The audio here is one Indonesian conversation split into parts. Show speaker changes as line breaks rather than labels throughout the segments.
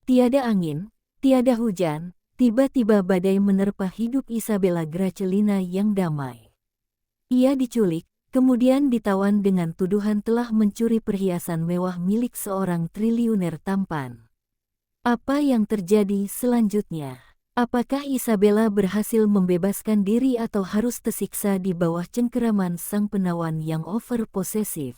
Tiada angin, tiada hujan, tiba-tiba badai menerpa hidup Isabella Gracelina yang damai. Ia diculik, kemudian ditawan dengan tuduhan telah mencuri perhiasan mewah milik seorang triliuner tampan. Apa yang terjadi selanjutnya? Apakah Isabella berhasil membebaskan diri atau harus tersiksa di bawah cengkeraman sang penawan yang over posesif?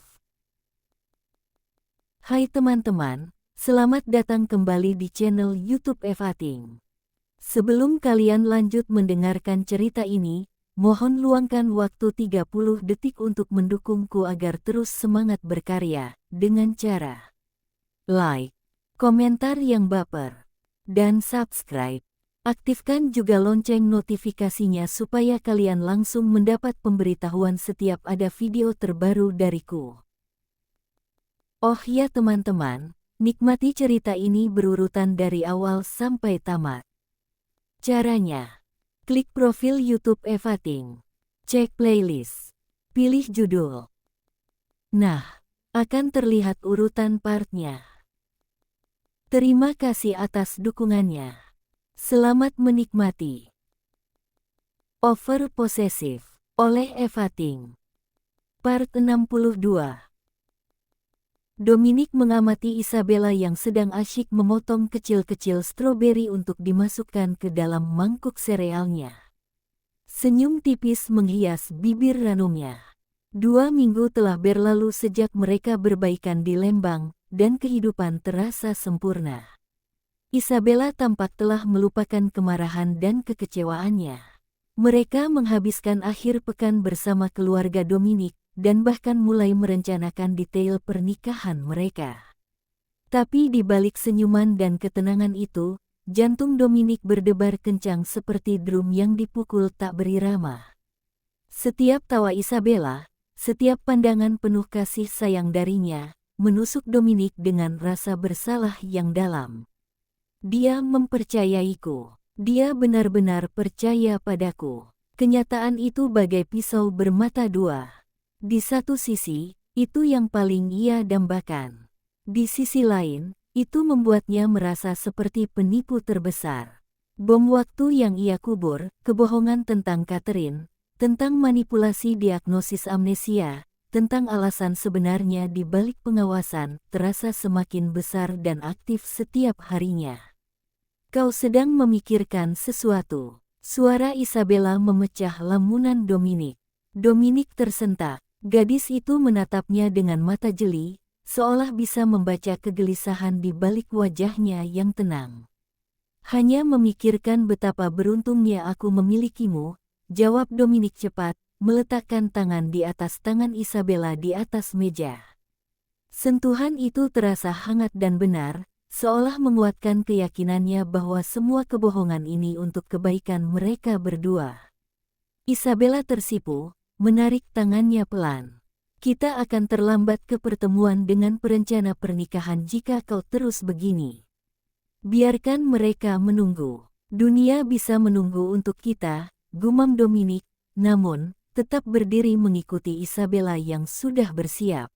Hai teman-teman, selamat datang kembali di channel YouTube Evating. Sebelum kalian lanjut mendengarkan cerita ini, mohon luangkan waktu 30 detik untuk mendukungku agar terus semangat berkarya dengan cara like, komentar yang baper, dan subscribe. Aktifkan juga lonceng notifikasinya supaya kalian langsung mendapat pemberitahuan setiap ada video terbaru dariku. Oh ya teman-teman, nikmati cerita ini berurutan dari awal sampai tamat. Caranya, klik profil YouTube Evating, cek playlist, pilih judul. Nah, akan terlihat urutan partnya. Terima kasih atas dukungannya. Selamat menikmati. Over Possessive oleh Evating. Part 62. Dominic mengamati Isabella yang sedang asyik memotong kecil-kecil stroberi untuk dimasukkan ke dalam mangkuk serealnya. Senyum tipis menghias bibir ranumnya. 2 minggu telah berlalu sejak mereka berbaikan di Lembang, dan kehidupan terasa sempurna. Isabella tampak telah melupakan kemarahan dan kekecewaannya. Mereka menghabiskan akhir pekan bersama keluarga Dominic, dan bahkan mulai merencanakan detail pernikahan mereka. Tapi di balik senyuman dan ketenangan itu, jantung Dominic berdebar kencang seperti drum yang dipukul tak berirama. Setiap tawa Isabella, setiap pandangan penuh kasih sayang darinya, menusuk Dominic dengan rasa bersalah yang dalam. Dia mempercayaiku. Dia benar-benar percaya padaku. Kenyataan itu bagai pisau bermata dua. Di satu sisi, itu yang paling ia dambakan. Di sisi lain, itu membuatnya merasa seperti penipu terbesar. Bom waktu yang ia kubur, kebohongan tentang Catherine, tentang manipulasi diagnosis amnesia, tentang alasan sebenarnya di balik pengawasan, terasa semakin besar dan aktif setiap harinya. Kau sedang memikirkan sesuatu. Suara Isabella memecah lamunan Dominic. Dominic tersentak. Gadis itu menatapnya dengan mata jeli, seolah bisa membaca kegelisahan di balik wajahnya yang tenang. Hanya memikirkan betapa beruntungnya aku memilikimu, jawab Dominic cepat, meletakkan tangan di atas tangan Isabella di atas meja. Sentuhan itu terasa hangat dan benar, seolah menguatkan keyakinannya bahwa semua kebohongan ini untuk kebaikan mereka berdua. Isabella tersipu, menarik tangannya pelan. Kita akan terlambat ke pertemuan dengan perencana pernikahan jika kau terus begini. Biarkan mereka menunggu. Dunia bisa menunggu untuk kita, gumam Dominic, namun, tetap berdiri mengikuti Isabella yang sudah bersiap.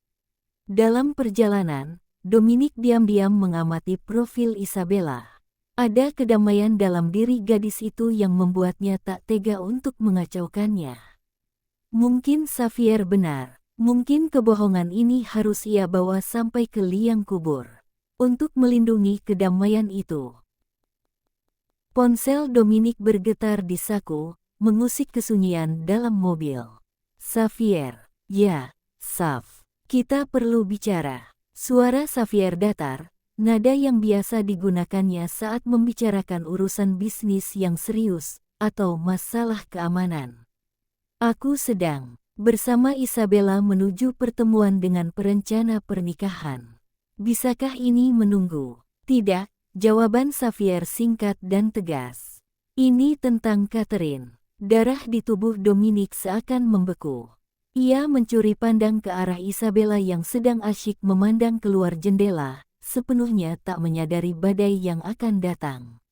Dalam perjalanan, Dominic diam-diam mengamati profil Isabella. Ada kedamaian dalam diri gadis itu yang membuatnya tak tega untuk mengacaukannya. Mungkin Xavier benar. Mungkin kebohongan ini harus ia bawa sampai ke liang kubur. Untuk melindungi kedamaian itu. Ponsel Dominic bergetar di saku, mengusik kesunyian dalam mobil. Xavier, ya, Xav. Kita perlu bicara. Suara Xavier datar, nada yang biasa digunakannya saat membicarakan urusan bisnis yang serius, atau masalah keamanan. Aku sedang bersama Isabella menuju pertemuan dengan perencana pernikahan. Bisakah ini menunggu? Tidak, jawaban Xavier singkat dan tegas. Ini tentang Catherine. Darah di tubuh Dominic seakan membeku. Ia mencuri pandang ke arah Isabella yang sedang asyik memandang keluar jendela, sepenuhnya tak menyadari badai yang akan datang.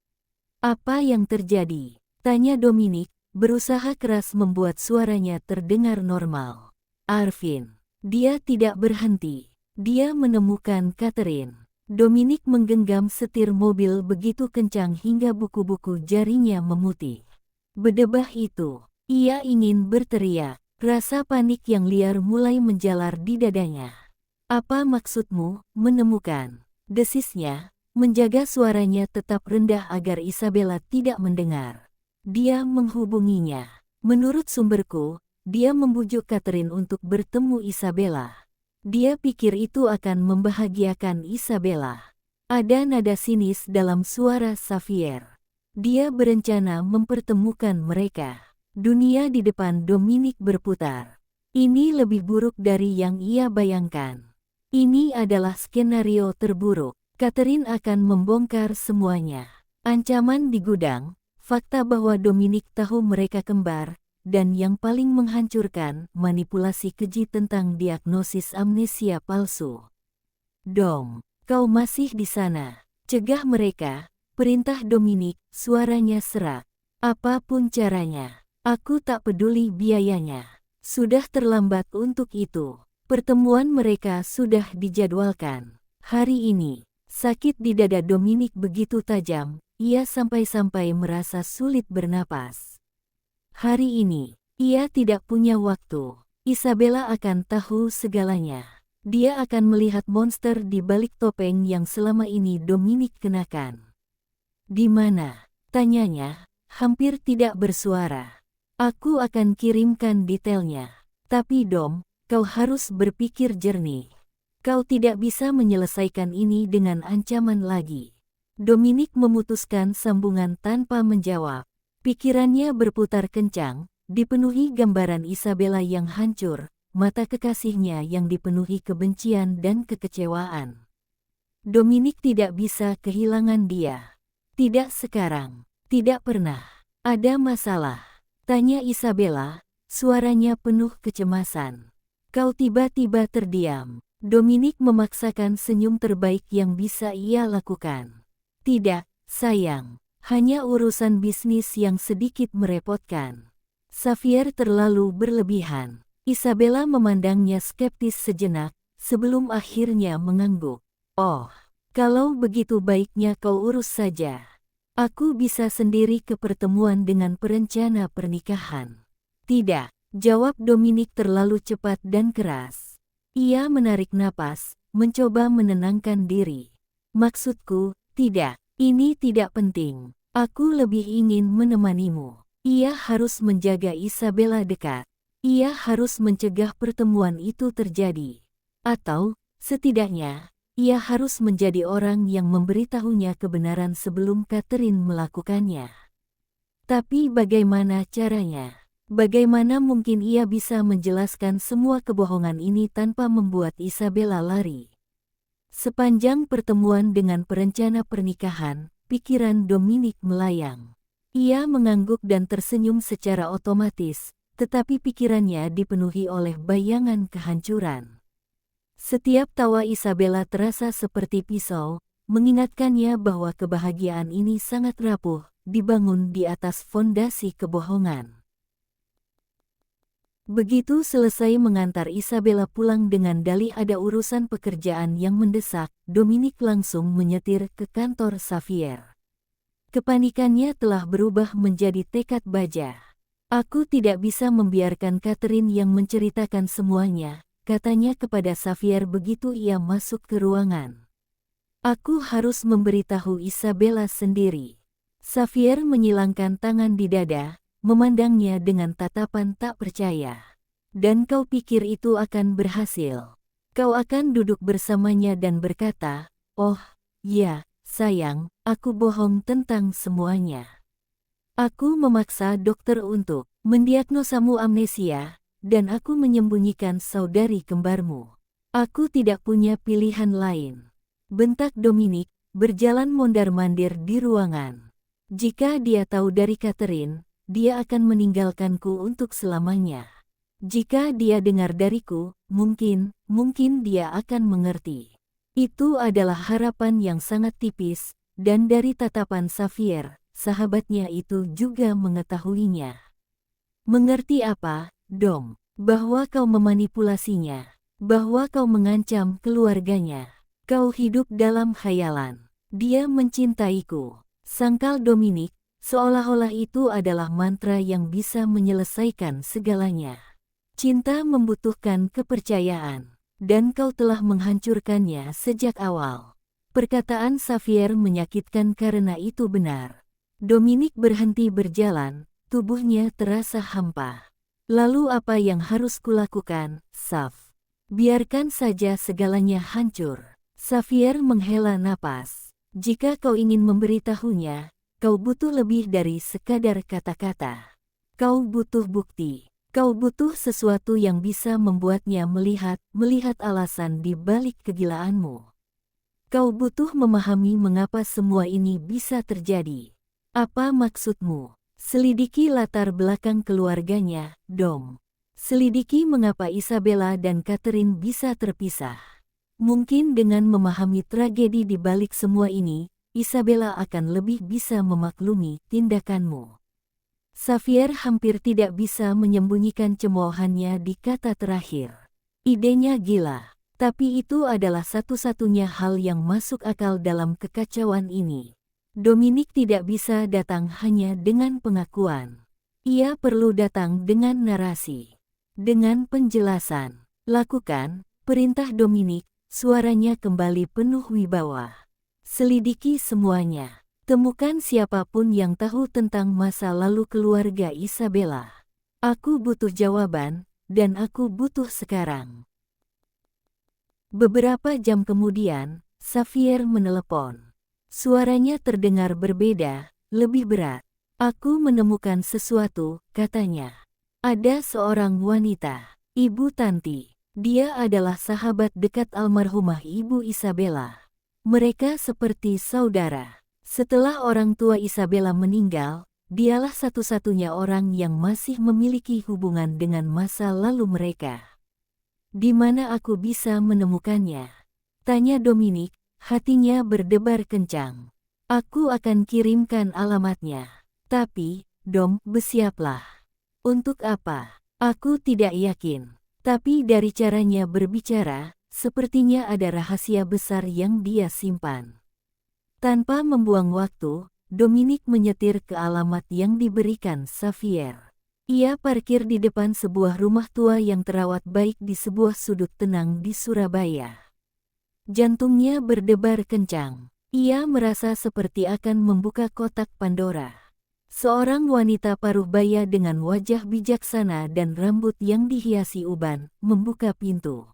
Apa yang terjadi? Tanya Dominic, berusaha keras membuat suaranya terdengar normal. Arvin. Dia tidak berhenti. Dia menemukan Catherine. Dominic menggenggam setir mobil begitu kencang hingga buku-buku jarinya memutih. Berdebah itu, ia ingin berteriak. Rasa panik yang liar mulai menjalar di dadanya. Apa maksudmu, menemukan? Desisnya, menjaga suaranya tetap rendah agar Isabella tidak mendengar. Dia menghubunginya. Menurut sumberku, dia membujuk Catherine untuk bertemu Isabella. Dia pikir itu akan membahagiakan Isabella. Ada nada sinis dalam suara Xavier. Dia berencana mempertemukan mereka. Dunia di depan Dominic berputar. Ini lebih buruk dari yang ia bayangkan. Ini adalah skenario terburuk. Catherine akan membongkar semuanya. Ancaman di gudang, fakta bahwa Dominic tahu mereka kembar, dan yang paling menghancurkan, manipulasi keji tentang diagnosis amnesia palsu. Dom, kau masih di sana. Cegah mereka, perintah Dominic, suaranya serak. Apapun caranya, aku tak peduli biayanya. Sudah terlambat untuk itu. Pertemuan mereka sudah dijadwalkan. Hari ini, sakit di dada Dominic begitu tajam, ia sampai-sampai merasa sulit bernapas. Hari ini, ia tidak punya waktu. Isabella akan tahu segalanya. Dia akan melihat monster di balik topeng yang selama ini Dominic kenakan. Di mana? Tanyanya, hampir tidak bersuara. Aku akan kirimkan detailnya. Tapi Dom, kau harus berpikir jernih. Kau tidak bisa menyelesaikan ini dengan ancaman lagi. Dominic memutuskan sambungan tanpa menjawab. Pikirannya berputar kencang, dipenuhi gambaran Isabella yang hancur, mata kekasihnya yang dipenuhi kebencian dan kekecewaan. Dominic tidak bisa kehilangan dia. Tidak sekarang, tidak pernah. Ada masalah? Tanya Isabella, suaranya penuh kecemasan. Kau tiba-tiba terdiam. Dominic memaksakan senyum terbaik yang bisa ia lakukan. Tidak, sayang. Hanya urusan bisnis yang sedikit merepotkan. Xavier terlalu berlebihan. Isabella memandangnya skeptis sejenak, sebelum akhirnya mengangguk. Oh, kalau begitu baiknya kau urus saja. Aku bisa sendiri ke pertemuan dengan perencana pernikahan. Tidak, jawab Dominic terlalu cepat dan keras. Ia menarik napas, mencoba menenangkan diri. Maksudku, tidak. Ini tidak penting. Aku lebih ingin menemanimu. Ia harus menjaga Isabella dekat. Ia harus mencegah pertemuan itu terjadi. Atau, setidaknya, ia harus menjadi orang yang memberitahunya kebenaran sebelum Catherine melakukannya. Tapi bagaimana caranya? Bagaimana mungkin ia bisa menjelaskan semua kebohongan ini tanpa membuat Isabella lari? Sepanjang pertemuan dengan perencana pernikahan, pikiran Dominic melayang. Ia mengangguk dan tersenyum secara otomatis, tetapi pikirannya dipenuhi oleh bayangan kehancuran. Setiap tawa Isabella terasa seperti pisau, mengingatkannya bahwa kebahagiaan ini sangat rapuh, dibangun di atas fondasi kebohongan. Begitu selesai mengantar Isabella pulang dengan dalih ada urusan pekerjaan yang mendesak, Dominic langsung menyetir ke kantor Xavier. Kepanikannya telah berubah menjadi tekad baja. Aku tidak bisa membiarkan Catherine yang menceritakan semuanya, katanya kepada Xavier begitu ia masuk ke ruangan. Aku harus memberitahu Isabella sendiri. Xavier menyilangkan tangan di dada, memandangnya dengan tatapan tak percaya. Dan kau pikir itu akan berhasil? Kau akan duduk bersamanya dan berkata, "Oh, ya, sayang, aku bohong tentang semuanya. Aku memaksa dokter untuk mendiagnosamu amnesia, dan aku menyembunyikan saudari kembarmu. Aku tidak punya pilihan lain," bentak Dominic, berjalan mondar-mandir di ruangan. Jika dia tahu dari Catherine, dia akan meninggalkanku untuk selamanya. Jika dia dengar dariku, mungkin dia akan mengerti. Itu adalah harapan yang sangat tipis, dan dari tatapan Xavier, sahabatnya itu juga mengetahuinya. Mengerti apa, Dom? Bahwa kau memanipulasinya, bahwa kau mengancam keluarganya. Kau hidup dalam khayalan. Dia mencintaiku. Sangkal Dominic, seolah-olah itu adalah mantra yang bisa menyelesaikan segalanya. Cinta membutuhkan kepercayaan, dan kau telah menghancurkannya sejak awal. Perkataan Xavier menyakitkan karena itu benar. Dominic berhenti berjalan, tubuhnya terasa hampa. Lalu apa yang harus kulakukan, Xav? Biarkan saja segalanya hancur. Xavier menghela napas. Jika kau ingin memberitahunya, kau butuh lebih dari sekadar kata-kata. Kau butuh bukti. Kau butuh sesuatu yang bisa membuatnya melihat alasan di balik kegilaanmu. Kau butuh memahami mengapa semua ini bisa terjadi. Apa maksudmu? Selidiki latar belakang keluarganya, Dom. Selidiki mengapa Isabella dan Catherine bisa terpisah. Mungkin dengan memahami tragedi di balik semua ini, Isabella akan lebih bisa memaklumi tindakanmu. Xavier hampir tidak bisa menyembunyikan cemoohannya di kata terakhir. Idenya gila, tapi itu adalah satu-satunya hal yang masuk akal dalam kekacauan ini. Dominic tidak bisa datang hanya dengan pengakuan. Ia perlu datang dengan narasi. Dengan penjelasan. Lakukan, perintah Dominic, suaranya kembali penuh wibawa. Selidiki semuanya. Temukan siapapun yang tahu tentang masa lalu keluarga Isabella. Aku butuh jawaban, dan aku butuh sekarang. Beberapa jam kemudian, Xavier menelepon. Suaranya terdengar berbeda, lebih berat. Aku menemukan sesuatu, katanya. Ada seorang wanita, Ibu Tanti. Dia adalah sahabat dekat almarhumah Ibu Isabella. Mereka seperti saudara. Setelah orang tua Isabella meninggal, dialah satu-satunya orang yang masih memiliki hubungan dengan masa lalu mereka. Di mana aku bisa menemukannya? Tanya Dominic, hatinya berdebar kencang. Aku akan kirimkan alamatnya. Tapi, Dom, bersiaplah. Untuk apa? Aku tidak yakin. Tapi dari caranya berbicara, sepertinya ada rahasia besar yang dia simpan. Tanpa membuang waktu, Dominic menyetir ke alamat yang diberikan Xavier. Ia parkir di depan sebuah rumah tua yang terawat baik di sebuah sudut tenang di Surabaya. Jantungnya berdebar kencang. Ia merasa seperti akan membuka kotak Pandora. Seorang wanita paruh baya dengan wajah bijaksana dan rambut yang dihiasi uban, membuka pintu.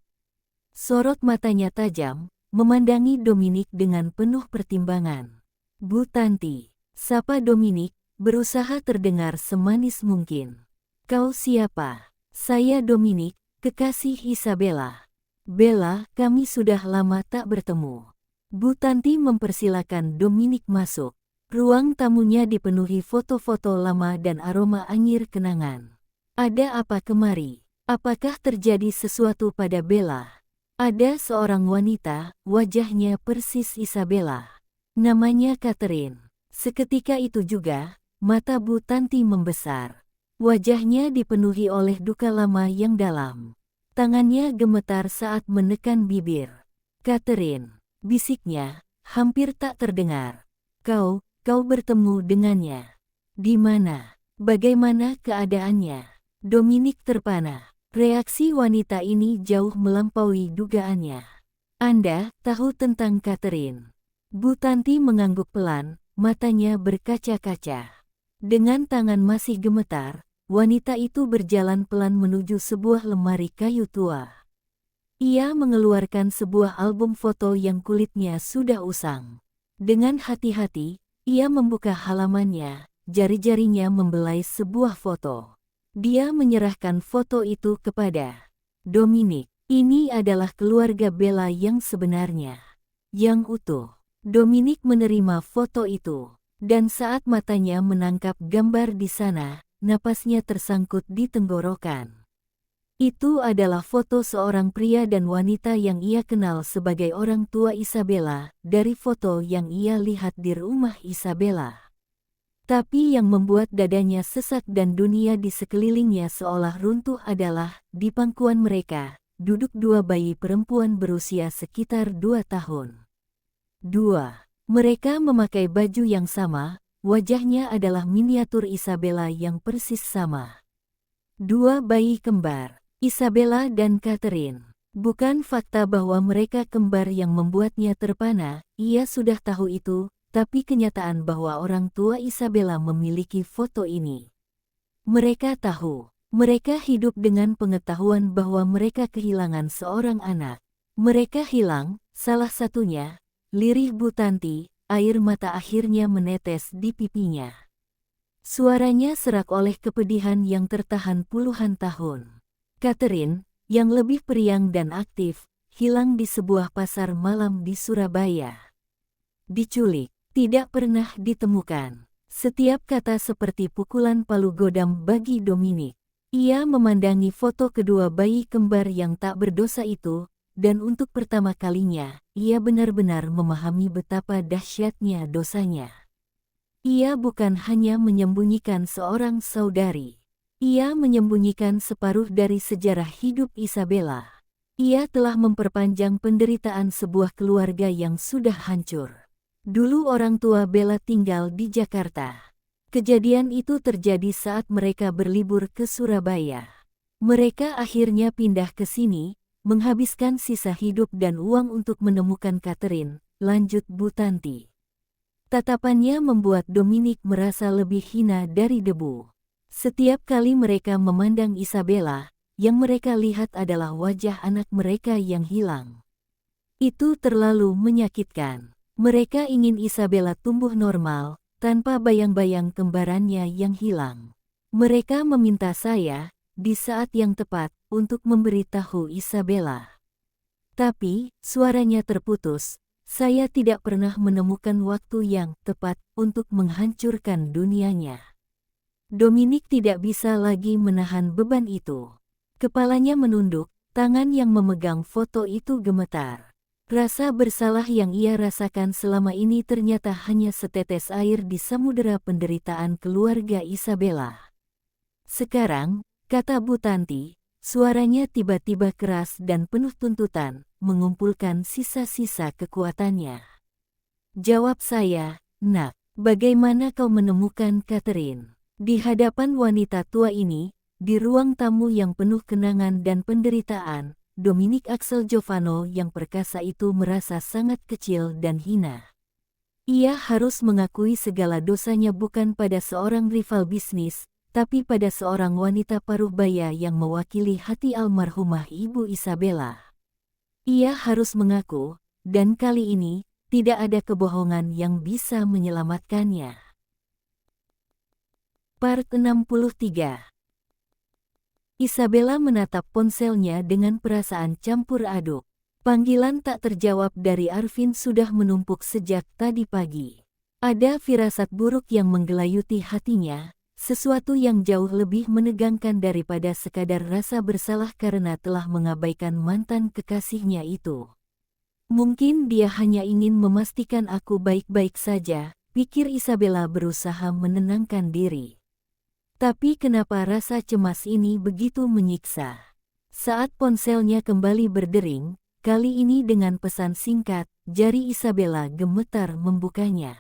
Sorot matanya tajam, memandangi Dominic dengan penuh pertimbangan. Bu Tanti, sapa Dominic, berusaha terdengar semanis mungkin. Kau siapa? Saya Dominic, kekasih Isabella. Bella, kami sudah lama tak bertemu. Bu Tanti mempersilakan Dominic masuk. Ruang tamunya dipenuhi foto-foto lama dan aroma anyir kenangan. Ada apa kemari? Apakah terjadi sesuatu pada Bella? Ada seorang wanita, wajahnya persis Isabella. Namanya Catherine. Seketika itu juga, mata Bu Tanti membesar. Wajahnya dipenuhi oleh duka lama yang dalam. Tangannya gemetar saat menekan bibir. Catherine, bisiknya, hampir tak terdengar. Kau bertemu dengannya. Di mana? Bagaimana keadaannya? Dominic terpana. Reaksi wanita ini jauh melampaui dugaannya. Anda tahu tentang Catherine? Bu Tanti mengangguk pelan, matanya berkaca-kaca. Dengan tangan masih gemetar, wanita itu berjalan pelan menuju sebuah lemari kayu tua. Ia mengeluarkan sebuah album foto yang kulitnya sudah usang. Dengan hati-hati, ia membuka halamannya, jari-jarinya membelai sebuah foto. Dia menyerahkan foto itu kepada Dominic. Ini adalah keluarga Bella yang sebenarnya, yang utuh. Dominic menerima foto itu, dan saat matanya menangkap gambar di sana, napasnya tersangkut di tenggorokan. Itu adalah foto seorang pria dan wanita yang ia kenal sebagai orang tua Isabella, dari foto yang ia lihat di rumah Isabella. Tapi yang membuat dadanya sesak dan dunia di sekelilingnya seolah runtuh adalah, di pangkuan mereka, duduk dua bayi perempuan berusia sekitar 2 tahun. 2. Mereka memakai baju yang sama, wajahnya adalah miniatur Isabella yang persis sama. 2 bayi kembar, Isabella dan Catherine. Bukan fakta bahwa mereka kembar yang membuatnya terpana, ia sudah tahu itu, tapi kenyataan bahwa orang tua Isabella memiliki foto ini. Mereka tahu. Mereka hidup dengan pengetahuan bahwa mereka kehilangan seorang anak. Mereka hilang, salah satunya, lirih Bu Tanti, air mata akhirnya menetes di pipinya. Suaranya serak oleh kepedihan yang tertahan puluhan tahun. Catherine, yang lebih periang dan aktif, hilang di sebuah pasar malam di Surabaya. Diculik, tidak pernah ditemukan. Setiap kata seperti pukulan palu godam bagi Dominic. Ia memandangi foto kedua bayi kembar yang tak berdosa itu, dan untuk pertama kalinya, ia benar-benar memahami betapa dahsyatnya dosanya. Ia bukan hanya menyembunyikan seorang saudari. Ia menyembunyikan separuh dari sejarah hidup Isabella. Ia telah memperpanjang penderitaan sebuah keluarga yang sudah hancur. Dulu orang tua Bella tinggal di Jakarta. Kejadian itu terjadi saat mereka berlibur ke Surabaya. Mereka akhirnya pindah ke sini, menghabiskan sisa hidup dan uang untuk menemukan Catherine, lanjut Bu Tanti. Tatapannya membuat Dominic merasa lebih hina dari debu. Setiap kali mereka memandang Isabella, yang mereka lihat adalah wajah anak mereka yang hilang. Itu terlalu menyakitkan. Mereka ingin Isabella tumbuh normal, tanpa bayang-bayang kembarannya yang hilang. Mereka meminta saya, di saat yang tepat, untuk memberitahu Isabella. Tapi, suaranya terputus, saya tidak pernah menemukan waktu yang tepat untuk menghancurkan dunianya. Dominic tidak bisa lagi menahan beban itu. Kepalanya menunduk, tangan yang memegang foto itu gemetar. Rasa bersalah yang ia rasakan selama ini ternyata hanya setetes air di samudera penderitaan keluarga Isabella. Sekarang, kata Bu Tanti, suaranya tiba-tiba keras dan penuh tuntutan, mengumpulkan sisa-sisa kekuatannya. Jawab saya, nak, bagaimana kau menemukan Catherine? Di hadapan wanita tua ini, di ruang tamu yang penuh kenangan dan penderitaan, Dominic Axel Jovano yang perkasa itu merasa sangat kecil dan hina. Ia harus mengakui segala dosanya bukan pada seorang rival bisnis, tapi pada seorang wanita paruh baya yang mewakili hati almarhumah Ibu Isabella. Ia harus mengaku, dan kali ini, tidak ada kebohongan yang bisa menyelamatkannya. Part 63. Isabella menatap ponselnya dengan perasaan campur aduk. Panggilan tak terjawab dari Arvin sudah menumpuk sejak tadi pagi. Ada firasat buruk yang menggelayuti hatinya, sesuatu yang jauh lebih menegangkan daripada sekadar rasa bersalah karena telah mengabaikan mantan kekasihnya itu. Mungkin dia hanya ingin memastikan aku baik-baik saja, pikir Isabella berusaha menenangkan diri. Tapi kenapa rasa cemas ini begitu menyiksa? Saat ponselnya kembali berdering, kali ini dengan pesan singkat, jari Isabella gemetar membukanya.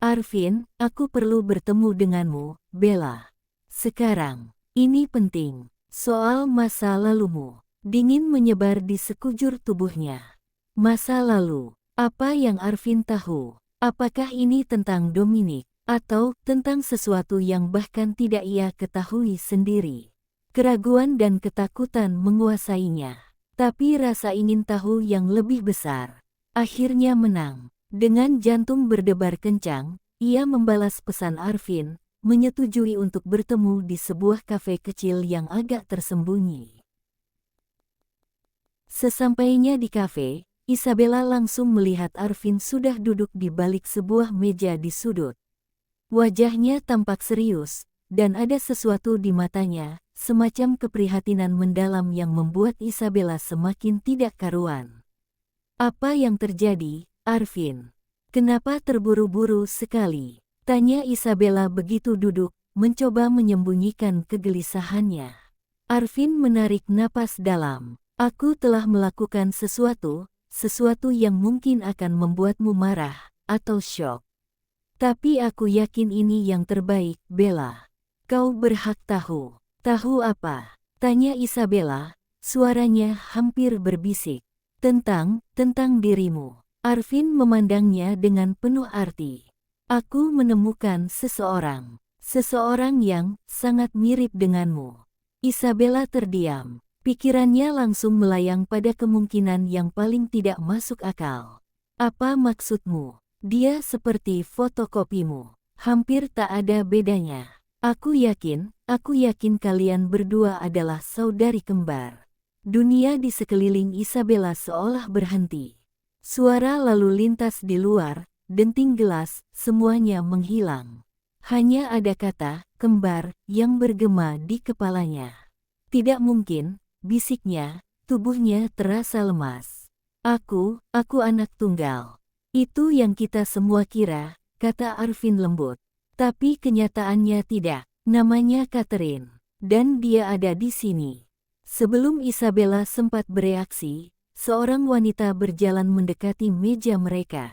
Arvin, aku perlu bertemu denganmu, Bella. Sekarang, ini penting. Soal masa lalumu. Dingin menyebar di sekujur tubuhnya. Masa lalu, apa yang Arvin tahu? Apakah ini tentang Dominic? Atau tentang sesuatu yang bahkan tidak ia ketahui sendiri. Keraguan dan ketakutan menguasainya. Tapi rasa ingin tahu yang lebih besar akhirnya menang. Dengan jantung berdebar kencang, ia membalas pesan Arvin, menyetujui untuk bertemu di sebuah kafe kecil yang agak tersembunyi. Sesampainya di kafe, Isabella langsung melihat Arvin sudah duduk di balik sebuah meja di sudut. Wajahnya tampak serius, dan ada sesuatu di matanya, semacam keprihatinan mendalam yang membuat Isabella semakin tidak karuan. Apa yang terjadi, Arvin? Kenapa terburu-buru sekali? Tanya Isabella begitu duduk, mencoba menyembunyikan kegelisahannya. Arvin menarik napas dalam. Aku telah melakukan sesuatu yang mungkin akan membuatmu marah atau syok. Tapi aku yakin ini yang terbaik, Bella. Kau berhak tahu. Tahu apa? Tanya Isabella, suaranya hampir berbisik. Tentang dirimu. Arvin memandangnya dengan penuh arti. Aku menemukan seseorang yang sangat mirip denganmu. Isabella terdiam. Pikirannya langsung melayang pada kemungkinan yang paling tidak masuk akal. Apa maksudmu? Dia seperti fotokopimu. Hampir tak ada bedanya. Aku yakin kalian berdua adalah saudari kembar. Dunia di sekeliling Isabella seolah berhenti. Suara lalu lintas di luar, denting gelas, semuanya menghilang. Hanya ada kata, kembar, yang bergema di kepalanya. Tidak mungkin, bisiknya, tubuhnya terasa lemas. Aku anak tunggal. Itu yang kita semua kira, kata Arvin lembut. Tapi kenyataannya tidak. Namanya Catherine. Dan dia ada di sini. Sebelum Isabella sempat bereaksi, seorang wanita berjalan mendekati meja mereka.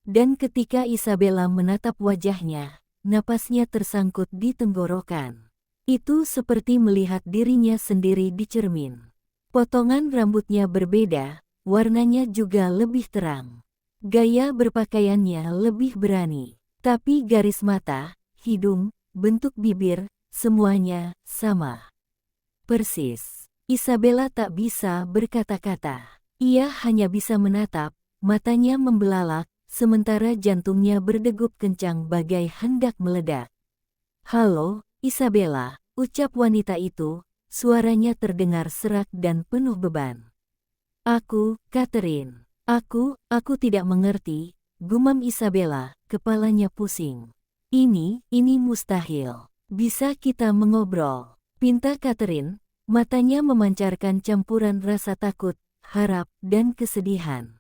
Dan ketika Isabella menatap wajahnya, napasnya tersangkut di tenggorokan. Itu seperti melihat dirinya sendiri di cermin. Potongan rambutnya berbeda, warnanya juga lebih terang. Gaya berpakaiannya lebih berani. Tapi garis mata, hidung, bentuk bibir, semuanya sama. Persis. Isabella tak bisa berkata-kata. Ia hanya bisa menatap, matanya membelalak, sementara jantungnya berdegup kencang bagai hendak meledak. Halo, Isabella, ucap wanita itu, suaranya terdengar serak dan penuh beban. Aku, Catherine. Aku tidak mengerti, gumam Isabella, kepalanya pusing. Ini mustahil. Bisa kita mengobrol? Pinta Catherine, matanya memancarkan campuran rasa takut, harap, dan kesedihan.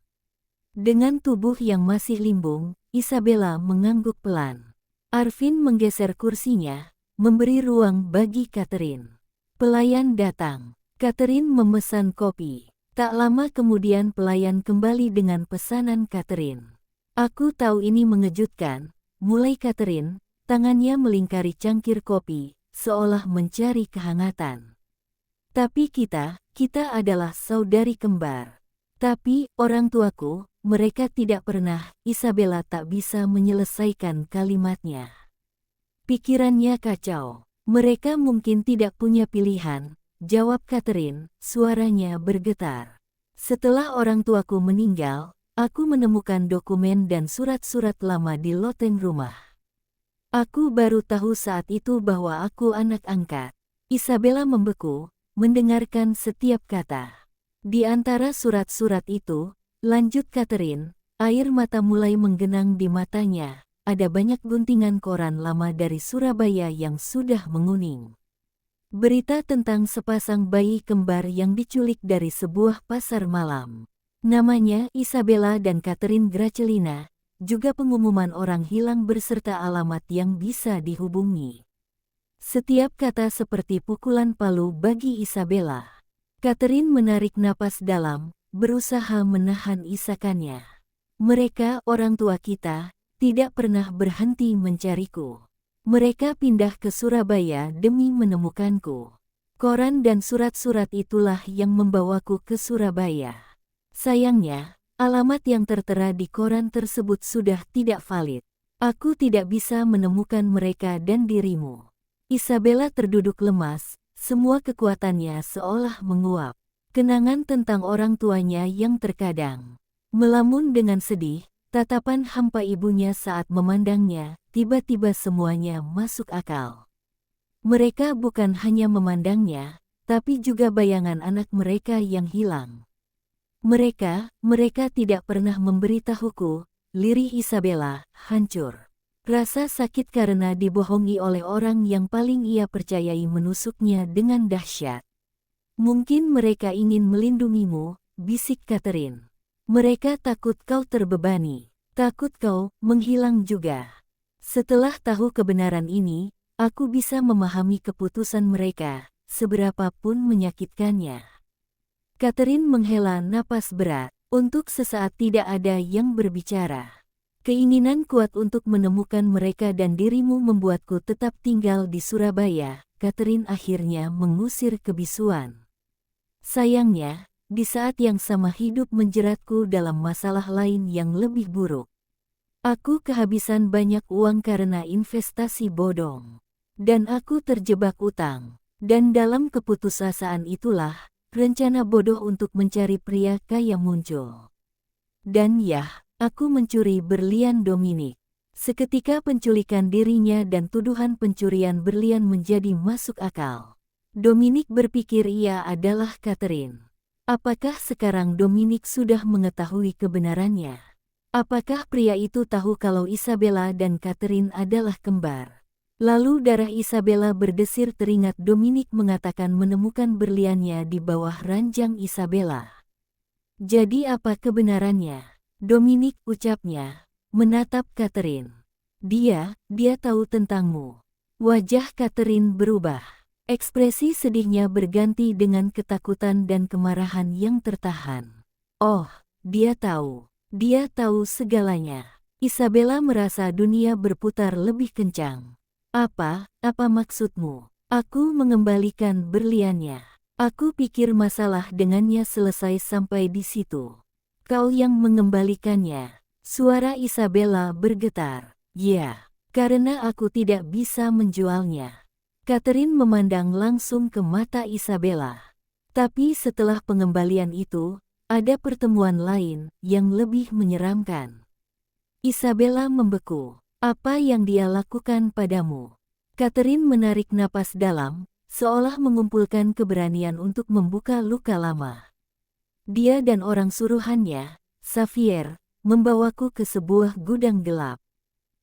Dengan tubuh yang masih limbung, Isabella mengangguk pelan. Arvin menggeser kursinya, memberi ruang bagi Catherine. Pelayan datang. Catherine memesan kopi. Tak lama kemudian pelayan kembali dengan pesanan Catherine. Aku tahu ini mengejutkan, mulai Catherine, tangannya melingkari cangkir kopi, seolah mencari kehangatan. Tapi kita adalah saudari kembar. Tapi, orang tuaku, mereka tidak pernah, Isabella tak bisa menyelesaikan kalimatnya. Pikirannya kacau. Mereka mungkin tidak punya pilihan, jawab Catherine, suaranya bergetar. Setelah orang tuaku meninggal, aku menemukan dokumen dan surat-surat lama di loteng rumah. Aku baru tahu saat itu bahwa aku anak angkat. Isabella membeku, mendengarkan setiap kata. Di antara surat-surat itu, lanjut Catherine, air mata mulai menggenang di matanya. Ada banyak guntingan koran lama dari Surabaya yang sudah menguning. Berita tentang sepasang bayi kembar yang diculik dari sebuah pasar malam. Namanya Isabella dan Catherine Gracelina, juga pengumuman orang hilang berserta alamat yang bisa dihubungi. Setiap kata seperti pukulan palu bagi Isabella. Catherine menarik napas dalam, berusaha menahan isakannya. Mereka, orang tua kita, tidak pernah berhenti mencariku. Mereka pindah ke Surabaya demi menemukanku. Koran dan surat-surat itulah yang membawaku ke Surabaya. Sayangnya, alamat yang tertera di koran tersebut sudah tidak valid. Aku tidak bisa menemukan mereka dan dirimu. Isabella terduduk lemas, semua kekuatannya seolah menguap. Kenangan tentang orang tuanya yang terkadang melamun dengan sedih, tatapan hampa ibunya saat memandangnya, tiba-tiba semuanya masuk akal. Mereka bukan hanya memandangnya, tapi juga bayangan anak mereka yang hilang. Mereka tidak pernah memberitahuku, lirih Isabella, hancur. Rasa sakit karena dibohongi oleh orang yang paling ia percayai menusuknya dengan dahsyat. Mungkin mereka ingin melindungimu, bisik Catherine. Mereka takut kau terbebani, takut kau menghilang juga. Setelah tahu kebenaran ini, aku bisa memahami keputusan mereka, seberapapun menyakitkannya. Catherine menghela napas berat. Untuk sesaat tidak ada yang berbicara. Keinginan kuat untuk menemukan mereka dan dirimu membuatku tetap tinggal di Surabaya. Catherine akhirnya mengusir kebisuan. Sayangnya, di saat yang sama hidup menjeratku dalam masalah lain yang lebih buruk. Aku kehabisan banyak uang karena investasi bodong. Dan aku terjebak utang. Dan dalam keputusasaan itulah, rencana bodoh untuk mencari pria kaya muncul. Dan ya, aku mencuri berlian Dominic. Seketika penculikan dirinya dan tuduhan pencurian berlian menjadi masuk akal. Dominic berpikir ia adalah Catherine. Apakah sekarang Dominic sudah mengetahui kebenarannya? Apakah pria itu tahu kalau Isabella dan Catherine adalah kembar? Lalu darah Isabella berdesir teringat Dominic mengatakan menemukan berliannya di bawah ranjang Isabella. Jadi apa kebenarannya? Dominic, ucapnya, menatap Catherine. Dia tahu tentangmu. Wajah Catherine berubah. Ekspresi sedihnya berganti dengan ketakutan dan kemarahan yang tertahan. Oh, dia tahu segalanya. Isabella merasa dunia berputar lebih kencang. Apa maksudmu? Aku mengembalikan berliannya. Aku pikir masalah dengannya selesai sampai di situ. Kau yang mengembalikannya. Suara Isabella bergetar. Ya, karena aku tidak bisa menjualnya. Catherine memandang langsung ke mata Isabella. Tapi setelah pengembalian itu, ada pertemuan lain yang lebih menyeramkan. Isabella membeku. Apa yang dia lakukan padamu? Catherine menarik napas dalam, seolah mengumpulkan keberanian untuk membuka luka lama. Dia dan orang suruhannya, Xavier, membawaku ke sebuah gudang gelap.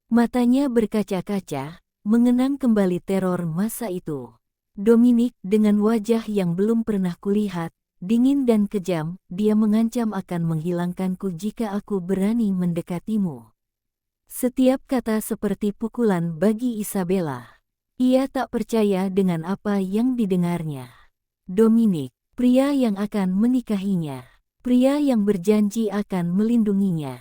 Matanya berkaca-kaca, mengenang kembali teror masa itu. Dominic, dengan wajah yang belum pernah kulihat, dingin dan kejam, dia mengancam akan menghilangkanku jika aku berani mendekatimu. Setiap kata seperti pukulan bagi Isabella. Ia tak percaya dengan apa yang didengarnya. Dominic, pria yang akan menikahinya. Pria yang berjanji akan melindunginya.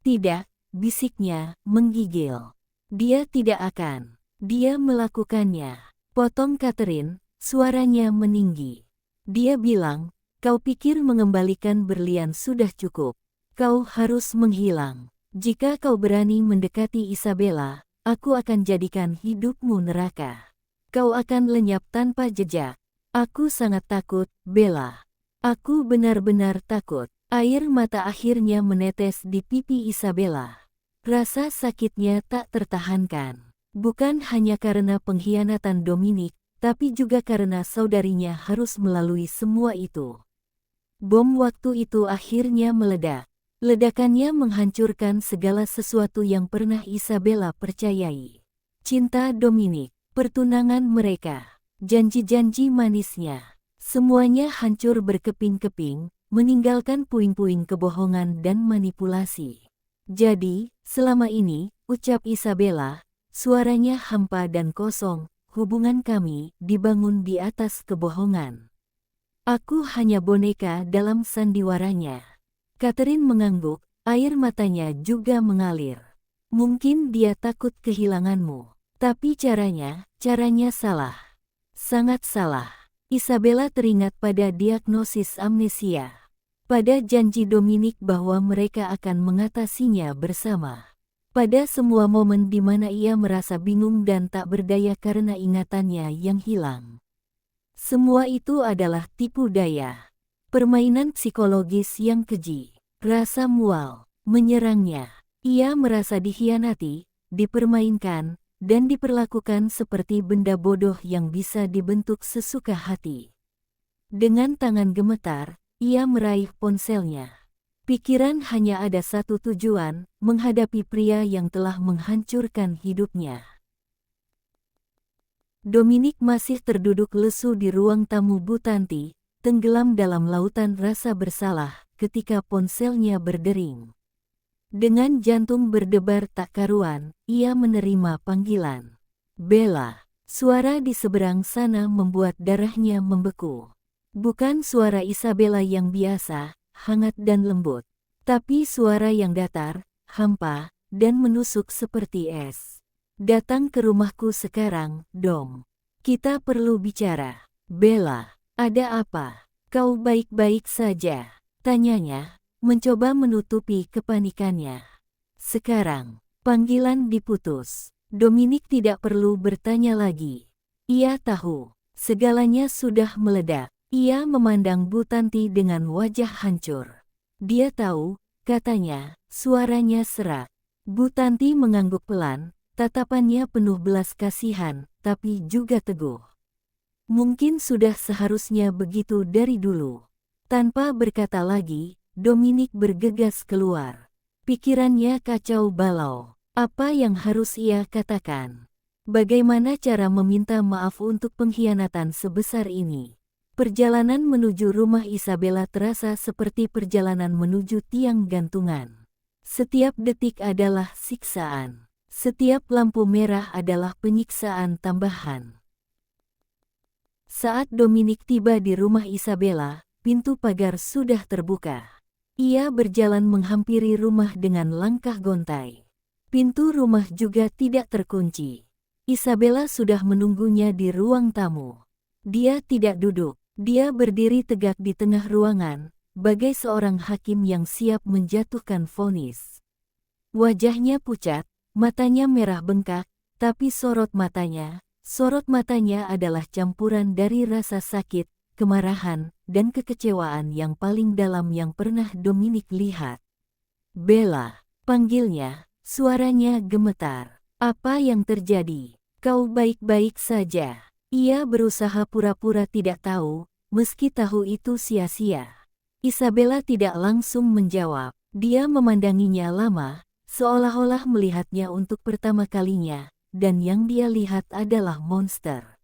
Tidak, bisiknya, menggigil. Dia tidak akan. Dia melakukannya. Potong Catherine, suaranya meninggi. Dia bilang, kau pikir mengembalikan berlian sudah cukup. Kau harus menghilang. Jika kau berani mendekati Isabella, aku akan jadikan hidupmu neraka. Kau akan lenyap tanpa jejak. Aku sangat takut, Bella. Aku benar-benar takut. Air mata akhirnya menetes di pipi Isabella. Rasa sakitnya tak tertahankan. Bukan hanya karena pengkhianatan Dominic, tapi juga karena saudarinya harus melalui semua itu. Bom waktu itu akhirnya meledak. Ledakannya menghancurkan segala sesuatu yang pernah Isabella percayai. Cinta Dominic, pertunangan mereka, janji-janji manisnya. Semuanya hancur berkeping-keping, meninggalkan puing-puing kebohongan dan manipulasi. Jadi, selama ini, ucap Isabella, suaranya hampa dan kosong, hubungan kami dibangun di atas kebohongan. Aku hanya boneka dalam sandiwaranya. Catherine mengangguk, air matanya juga mengalir. Mungkin dia takut kehilanganmu. Tapi caranya salah. Sangat salah. Isabella teringat pada diagnosis amnesia. Pada janji Dominic bahwa mereka akan mengatasinya bersama. Pada semua momen di mana ia merasa bingung dan tak berdaya karena ingatannya yang hilang. Semua itu adalah tipu daya. Permainan psikologis yang keji. Rasa mual menyerangnya. Ia merasa dikhianati, dipermainkan, dan diperlakukan seperti benda bodoh yang bisa dibentuk sesuka hati. Dengan tangan gemetar, ia meraih ponselnya. Pikiran hanya ada satu tujuan, menghadapi pria yang telah menghancurkan hidupnya. Dominic masih terduduk lesu di ruang tamu Bu Tanti, tenggelam dalam lautan rasa bersalah ketika ponselnya berdering. Dengan jantung berdebar tak karuan, ia menerima panggilan. Bella, suara di seberang sana membuat darahnya membeku. Bukan suara Isabella yang biasa, hangat dan lembut. Tapi suara yang datar, hampa, dan menusuk seperti es. Datang ke rumahku sekarang, Dom. Kita perlu bicara. Bella, ada apa? Kau baik-baik saja? Tanyanya, mencoba menutupi kepanikannya. Sekarang, panggilan diputus. Dominic tidak perlu bertanya lagi. Ia tahu, segalanya sudah meledak. Ia memandang Bu Tanti dengan wajah hancur. Dia tahu, katanya, suaranya serak. Bu Tanti mengangguk pelan, tatapannya penuh belas kasihan, tapi juga teguh. Mungkin sudah seharusnya begitu dari dulu. Tanpa berkata lagi, Dominic bergegas keluar. Pikirannya kacau balau. Apa yang harus ia katakan? Bagaimana cara meminta maaf untuk pengkhianatan sebesar ini? Perjalanan menuju rumah Isabella terasa seperti perjalanan menuju tiang gantungan. Setiap detik adalah siksaan. Setiap lampu merah adalah penyiksaan tambahan. Saat Dominic tiba di rumah Isabella, pintu pagar sudah terbuka. Ia berjalan menghampiri rumah dengan langkah gontai. Pintu rumah juga tidak terkunci. Isabella sudah menunggunya di ruang tamu. Dia tidak duduk. Dia berdiri tegak di tengah ruangan, bagai seorang hakim yang siap menjatuhkan vonis. Wajahnya pucat, matanya merah bengkak, tapi sorot matanya adalah campuran dari rasa sakit, kemarahan, dan kekecewaan yang paling dalam yang pernah Dominic lihat. Bella, panggilnya, suaranya gemetar. Apa yang terjadi? Kau baik-baik saja? Ia berusaha pura-pura tidak tahu, meski tahu itu sia-sia. Isabella tidak langsung menjawab. Dia memandanginya lama, seolah-olah melihatnya untuk pertama kalinya, dan yang dia lihat adalah monster.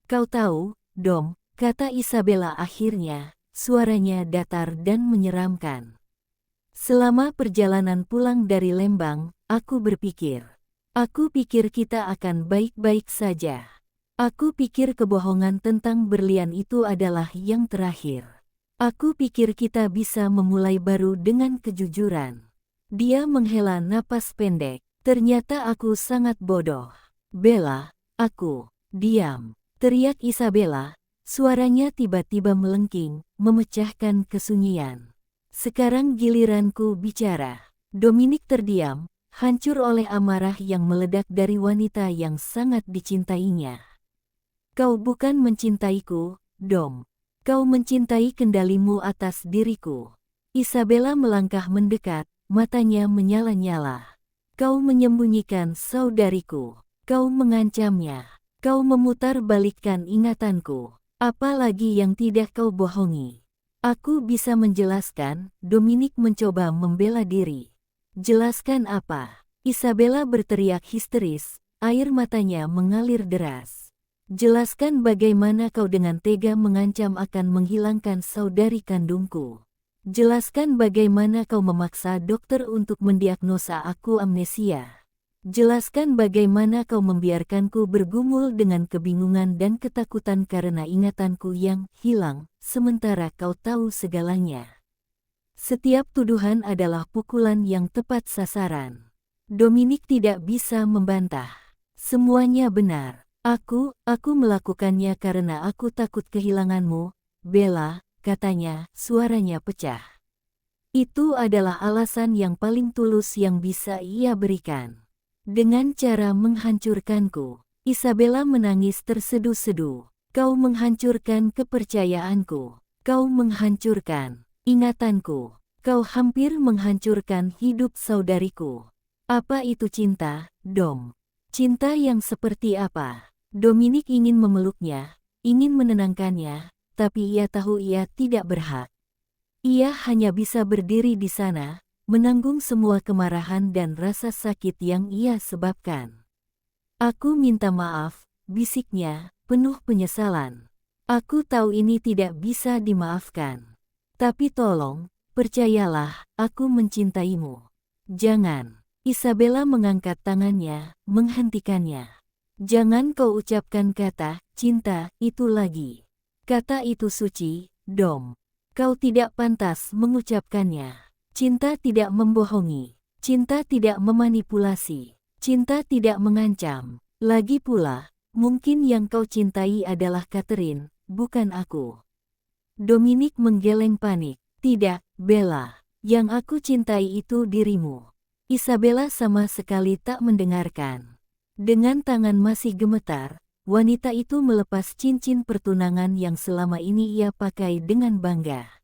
Kau tahu, Dom, kata Isabella akhirnya, suaranya datar dan menyeramkan. Selama perjalanan pulang dari Lembang, aku pikir kita akan baik-baik saja. Aku pikir kebohongan tentang berlian itu adalah yang terakhir. Aku pikir kita bisa memulai baru dengan kejujuran. Dia menghela napas pendek. Ternyata aku sangat bodoh. Bella, diam, teriak Isabella. Suaranya tiba-tiba melengking, memecahkan kesunyian. Sekarang giliranku bicara. Dominic terdiam, hancur oleh amarah yang meledak dari wanita yang sangat dicintainya. Kau bukan mencintaiku, Dom. Kau mencintai kendalimu atas diriku. Isabella melangkah mendekat, matanya menyala-nyala. Kau menyembunyikan saudariku. Kau mengancamnya. Kau memutarbalikkan ingatanku. Apalagi yang tidak kau bohongi. Aku bisa menjelaskan, Dominic mencoba membela diri. Jelaskan apa? Isabella berteriak histeris, air matanya mengalir deras. Jelaskan bagaimana kau dengan tega mengancam akan menghilangkan saudari kandungku. Jelaskan bagaimana kau memaksa dokter untuk mendiagnosa aku amnesia. Jelaskan bagaimana kau membiarkanku bergumul dengan kebingungan dan ketakutan karena ingatanku yang hilang, sementara kau tahu segalanya. Setiap tuduhan adalah pukulan yang tepat sasaran. Dominic tidak bisa membantah. Semuanya benar. Aku melakukannya karena aku takut kehilanganmu, Bella, katanya, suaranya pecah. Itu adalah alasan yang paling tulus yang bisa ia berikan. Dengan cara menghancurkanku, Isabella menangis terseduh-seduh. Kau menghancurkan kepercayaanku. Kau menghancurkan ingatanku. Kau hampir menghancurkan hidup saudariku. Apa itu cinta, Dom? Cinta yang seperti apa? Dominic ingin memeluknya, ingin menenangkannya, tapi ia tahu ia tidak berhak. Ia hanya bisa berdiri di sana, menanggung semua kemarahan dan rasa sakit yang ia sebabkan. Aku minta maaf, bisiknya, penuh penyesalan. Aku tahu ini tidak bisa dimaafkan. Tapi tolong, percayalah, aku mencintaimu. Jangan. Isabella mengangkat tangannya, menghentikannya. Jangan kau ucapkan kata cinta itu lagi. Kata itu suci, Dom. Kau tidak pantas mengucapkannya. Cinta tidak membohongi. Cinta tidak memanipulasi. Cinta tidak mengancam. Lagi pula, mungkin yang kau cintai adalah Catherine, bukan aku. Dominic menggeleng panik. Tidak, Bella. Yang aku cintai itu dirimu. Isabella sama sekali tak mendengarkan. Dengan tangan masih gemetar, wanita itu melepas cincin pertunangan yang selama ini ia pakai dengan bangga.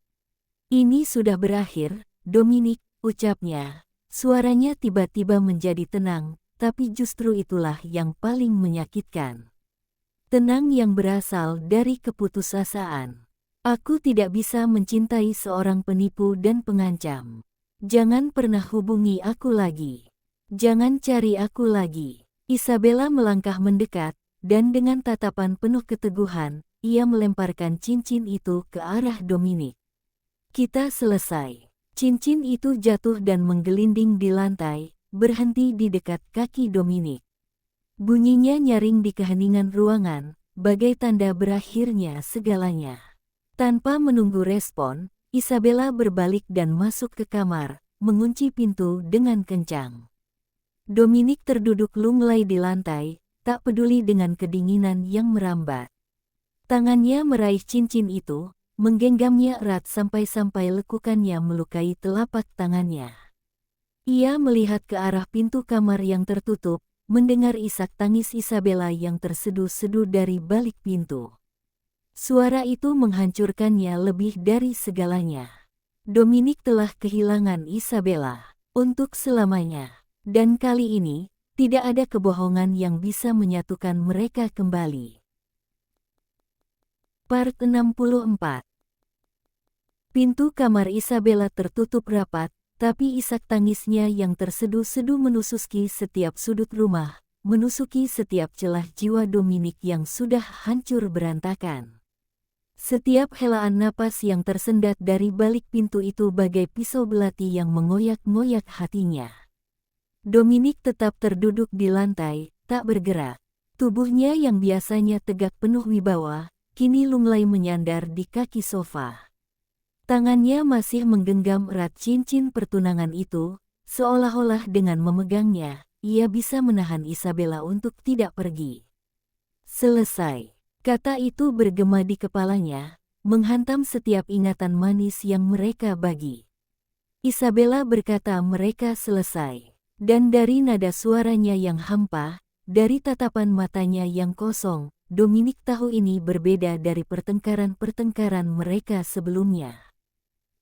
Ini sudah berakhir, Dominic, ucapnya. Suaranya tiba-tiba menjadi tenang, tapi justru itulah yang paling menyakitkan. Tenang yang berasal dari keputusasaan. Aku tidak bisa mencintai seorang penipu dan pengancam. Jangan pernah hubungi aku lagi. Jangan cari aku lagi. Isabella melangkah mendekat, dan dengan tatapan penuh keteguhan, ia melemparkan cincin itu ke arah Dominic. Kita selesai. Cincin itu jatuh dan menggelinding di lantai, berhenti di dekat kaki Dominic. Bunyinya nyaring di keheningan ruangan, bagai tanda berakhirnya segalanya. Tanpa menunggu respon, Isabella berbalik dan masuk ke kamar, mengunci pintu dengan kencang. Dominic terduduk lunglai di lantai, tak peduli dengan kedinginan yang merambat. Tangannya meraih cincin itu, menggenggamnya erat sampai-sampai lekukannya melukai telapak tangannya. Ia melihat ke arah pintu kamar yang tertutup, mendengar isak tangis Isabella yang terseduh-seduh dari balik pintu. Suara itu menghancurkannya lebih dari segalanya. Dominic telah kehilangan Isabella untuk selamanya. Dan kali ini, tidak ada kebohongan yang bisa menyatukan mereka kembali. Part 64. Pintu kamar Isabella tertutup rapat, tapi isak tangisnya yang terseduh-seduh menusuki setiap sudut rumah, menusuki setiap celah jiwa Dominic yang sudah hancur berantakan. Setiap helaan napas yang tersendat dari balik pintu itu bagai pisau belati yang mengoyak-ngoyak hatinya. Dominic tetap terduduk di lantai, tak bergerak. Tubuhnya yang biasanya tegak penuh wibawa, kini lunglai menyandar di kaki sofa. Tangannya masih menggenggam erat cincin pertunangan itu, seolah-olah dengan memegangnya, ia bisa menahan Isabella untuk tidak pergi. Selesai. Kata itu bergema di kepalanya, menghantam setiap ingatan manis yang mereka bagi. Isabella berkata mereka selesai. Dan dari nada suaranya yang hampa, dari tatapan matanya yang kosong, Dominic tahu ini berbeda dari pertengkaran-pertengkaran mereka sebelumnya.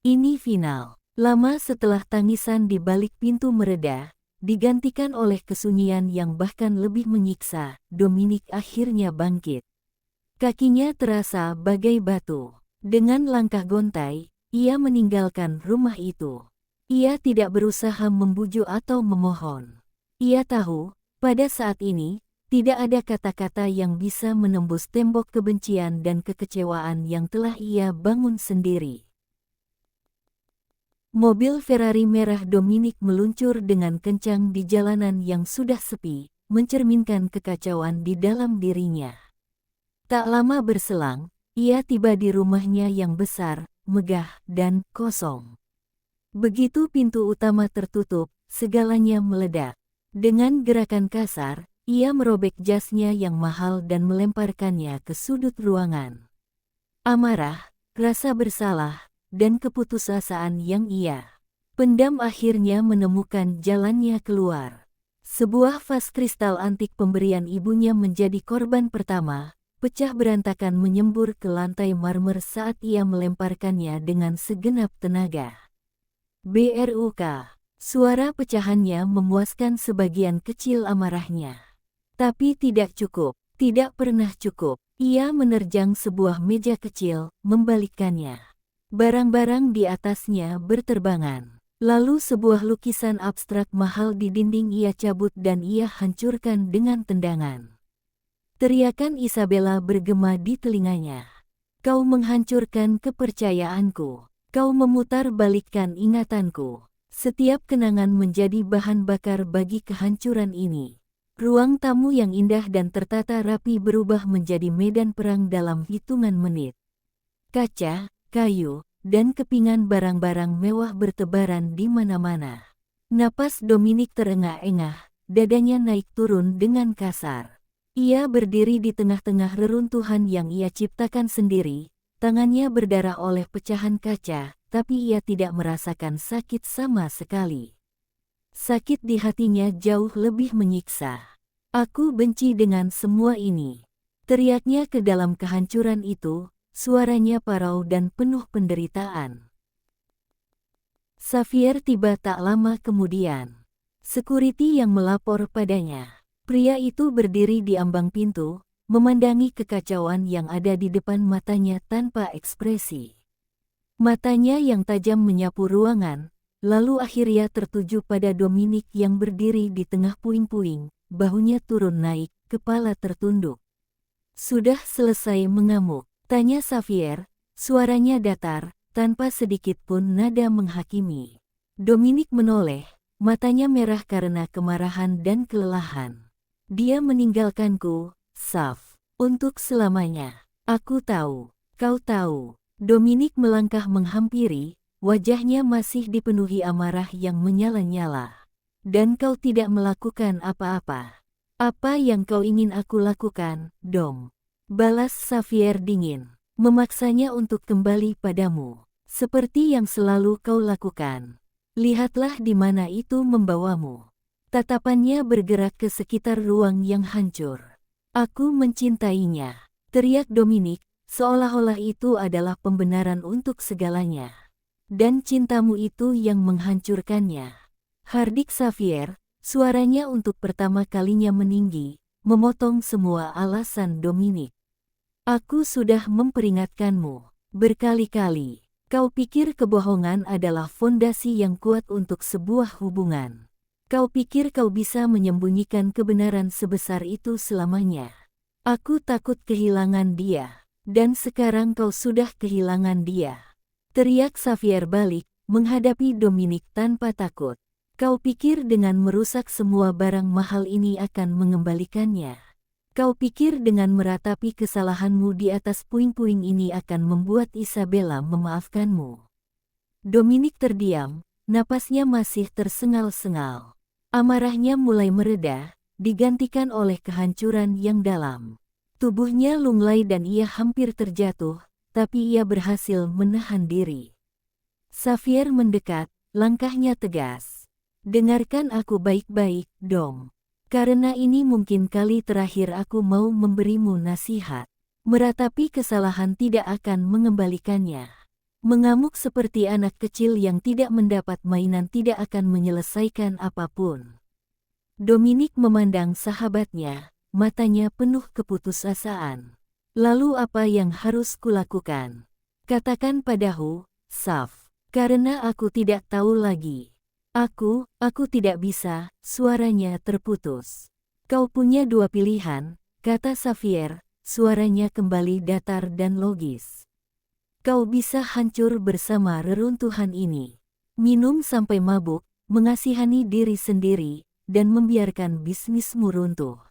Ini final. Lama setelah tangisan di balik pintu mereda, digantikan oleh kesunyian yang bahkan lebih menyiksa, Dominic akhirnya bangkit. Kakinya terasa bagai batu. Dengan langkah gontai, ia meninggalkan rumah itu. Ia tidak berusaha membujuk atau memohon. Ia tahu, pada saat ini, tidak ada kata-kata yang bisa menembus tembok kebencian dan kekecewaan yang telah ia bangun sendiri. Mobil Ferrari merah Dominic meluncur dengan kencang di jalanan yang sudah sepi, mencerminkan kekacauan di dalam dirinya. Tak lama berselang, ia tiba di rumahnya yang besar, megah, dan kosong. Begitu pintu utama tertutup, segalanya meledak. Dengan gerakan kasar, ia merobek jasnya yang mahal dan melemparkannya ke sudut ruangan. Amarah, rasa bersalah, dan keputusasaan yang ia pendam akhirnya menemukan jalannya keluar. Sebuah vas kristal antik pemberian ibunya menjadi korban pertama, pecah berantakan menyembur ke lantai marmer saat ia melemparkannya dengan segenap tenaga. Bruk, suara pecahannya memuaskan sebagian kecil amarahnya. Tapi tidak cukup, tidak pernah cukup. Ia menerjang sebuah meja kecil, membalikkannya. Barang-barang di atasnya berterbangan. Lalu sebuah lukisan abstrak mahal di dinding ia cabut dan ia hancurkan dengan tendangan. Teriakan Isabella bergema di telinganya. Kau menghancurkan kepercayaanku. Kau memutar balikkan ingatanku. Setiap kenangan menjadi bahan bakar bagi kehancuran ini. Ruang tamu yang indah dan tertata rapi berubah menjadi medan perang dalam hitungan menit. Kaca, kayu, dan kepingan barang-barang mewah bertebaran di mana-mana. Napas Dominic terengah-engah, dadanya naik turun dengan kasar. Ia berdiri di tengah-tengah reruntuhan yang ia ciptakan sendiri, tangannya berdarah oleh pecahan kaca, tapi ia tidak merasakan sakit sama sekali. Sakit di hatinya jauh lebih menyiksa. Aku benci dengan semua ini. Teriaknya ke dalam kehancuran itu, suaranya parau dan penuh penderitaan. Xavier tiba tak lama kemudian. Security yang melapor padanya. Pria itu berdiri di ambang pintu, memandangi kekacauan yang ada di depan matanya tanpa ekspresi. Matanya yang tajam menyapu ruangan, lalu akhirnya tertuju pada Dominic yang berdiri di tengah puing-puing, bahunya turun naik, kepala tertunduk. "Sudah selesai mengamuk?" tanya Xavier, suaranya datar, tanpa sedikit pun nada menghakimi. Dominic menoleh, matanya merah karena kemarahan dan kelelahan. "Dia meninggalkanku, Xav, untuk selamanya. Aku tahu, kau tahu." Dominic melangkah menghampiri, wajahnya masih dipenuhi amarah yang menyala-nyala. "Dan kau tidak melakukan apa-apa. Apa yang kau ingin aku lakukan, Dom?" balas Xavier dingin. "Memaksanya untuk kembali padamu. Seperti yang selalu kau lakukan. Lihatlah di mana itu membawamu." Tatapannya bergerak ke sekitar ruang yang hancur. "Aku mencintainya," teriak Dominic, seolah-olah itu adalah pembenaran untuk segalanya. "Dan cintamu itu yang menghancurkannya." Hardik Xavier, suaranya untuk pertama kalinya meninggi, memotong semua alasan Dominic. "Aku sudah memperingatkanmu berkali-kali. Kau pikir kebohongan adalah fondasi yang kuat untuk sebuah hubungan. Kau pikir kau bisa menyembunyikan kebenaran sebesar itu selamanya. Aku takut kehilangan dia. Dan sekarang kau sudah kehilangan dia." teriak Xavier balik, menghadapi Dominic tanpa takut. "Kau pikir dengan merusak semua barang mahal ini akan mengembalikannya? Kau pikir dengan meratapi kesalahanmu di atas puing-puing ini akan membuat Isabella memaafkanmu?" Dominic terdiam, napasnya masih tersengal-sengal. Amarahnya mulai mereda, digantikan oleh kehancuran yang dalam. Tubuhnya lunglai dan ia hampir terjatuh, tapi ia berhasil menahan diri. Xavier mendekat, langkahnya tegas. "Dengarkan aku baik-baik, Dom. Karena ini mungkin kali terakhir aku mau memberimu nasihat. Meratapi kesalahan tidak akan mengembalikannya. Mengamuk seperti anak kecil yang tidak mendapat mainan tidak akan menyelesaikan apapun." Dominic memandang sahabatnya, matanya penuh keputusasaan. "Lalu apa yang harus kulakukan? Katakan padaku, Xav. Karena aku tidak tahu lagi." Aku tidak bisa," suaranya terputus. "Kau punya dua pilihan," kata Xavier, suaranya kembali datar dan logis. "Kau bisa hancur bersama reruntuhan ini. Minum sampai mabuk, mengasihani diri sendiri, dan membiarkan bisnismu runtuh.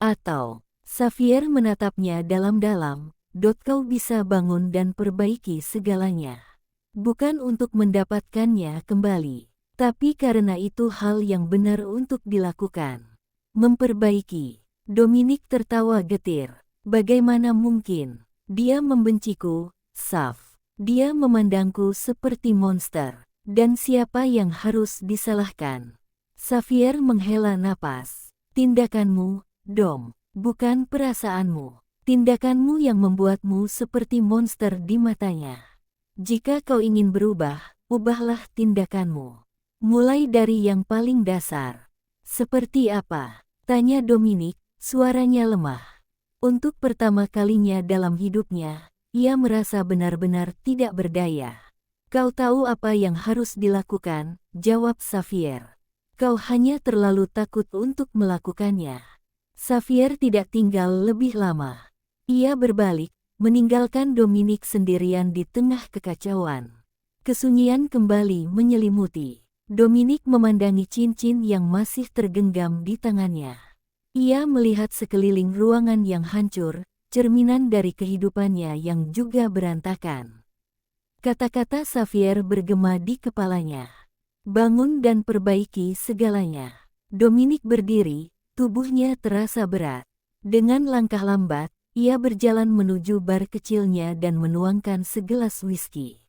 Atau," Xavier menatapnya dalam-dalam, "kau bisa bangun dan perbaiki segalanya. Bukan untuk mendapatkannya kembali, tapi karena itu hal yang benar untuk dilakukan. Memperbaiki." Dominic tertawa getir. "Bagaimana mungkin? Dia membenciku, Xav. Dia memandangku seperti monster. Dan siapa yang harus disalahkan?" Xavier menghela napas. "Tindakanmu, Dom, bukan perasaanmu. Tindakanmu yang membuatmu seperti monster di matanya. Jika kau ingin berubah, ubahlah tindakanmu. Mulai dari yang paling dasar." "Seperti apa?" tanya Dominic, suaranya lemah. Untuk pertama kalinya dalam hidupnya, ia merasa benar-benar tidak berdaya. "Kau tahu apa yang harus dilakukan," jawab Xavier. "Kau hanya terlalu takut untuk melakukannya." Xavier tidak tinggal lebih lama. Ia berbalik, meninggalkan Dominic sendirian di tengah kekacauan. Kesunyian kembali menyelimuti. Dominic memandangi cincin yang masih tergenggam di tangannya. Ia melihat sekeliling ruangan yang hancur, cerminan dari kehidupannya yang juga berantakan. Kata-kata Xavier bergema di kepalanya. Bangun dan perbaiki segalanya. Dominic berdiri, tubuhnya terasa berat. Dengan langkah lambat, ia berjalan menuju bar kecilnya dan menuangkan segelas whisky.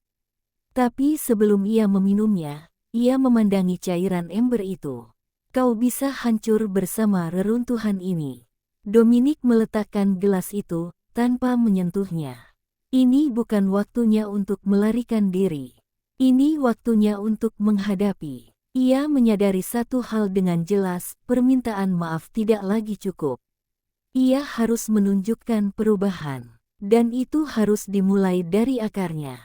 Tapi sebelum ia meminumnya, ia memandangi cairan ember itu. Kau bisa hancur bersama reruntuhan ini. Dominic meletakkan gelas itu tanpa menyentuhnya. Ini bukan waktunya untuk melarikan diri. Ini waktunya untuk menghadapi. Ia menyadari satu hal dengan jelas, permintaan maaf tidak lagi cukup. Ia harus menunjukkan perubahan. Dan itu harus dimulai dari akarnya.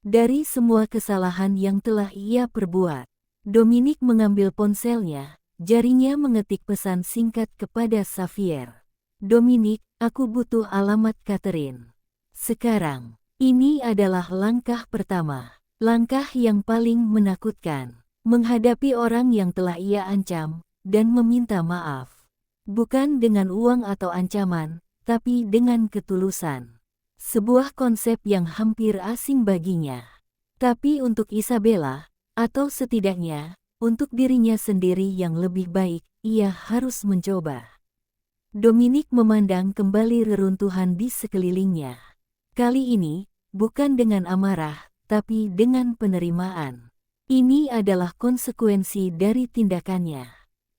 Dari semua kesalahan yang telah ia perbuat. Dominic mengambil ponselnya, jarinya mengetik pesan singkat kepada Xavier. Dominic, aku butuh alamat Catherine. Sekarang, ini adalah langkah pertama. Langkah yang paling menakutkan. Menghadapi orang yang telah ia ancam, dan meminta maaf. Bukan dengan uang atau ancaman, tapi dengan ketulusan. Sebuah konsep yang hampir asing baginya. Tapi untuk Isabella, atau setidaknya, untuk dirinya sendiri yang lebih baik, ia harus mencoba. Dominic memandang kembali reruntuhan di sekelilingnya. Kali ini, bukan dengan amarah, tapi dengan penerimaan. Ini adalah konsekuensi dari tindakannya.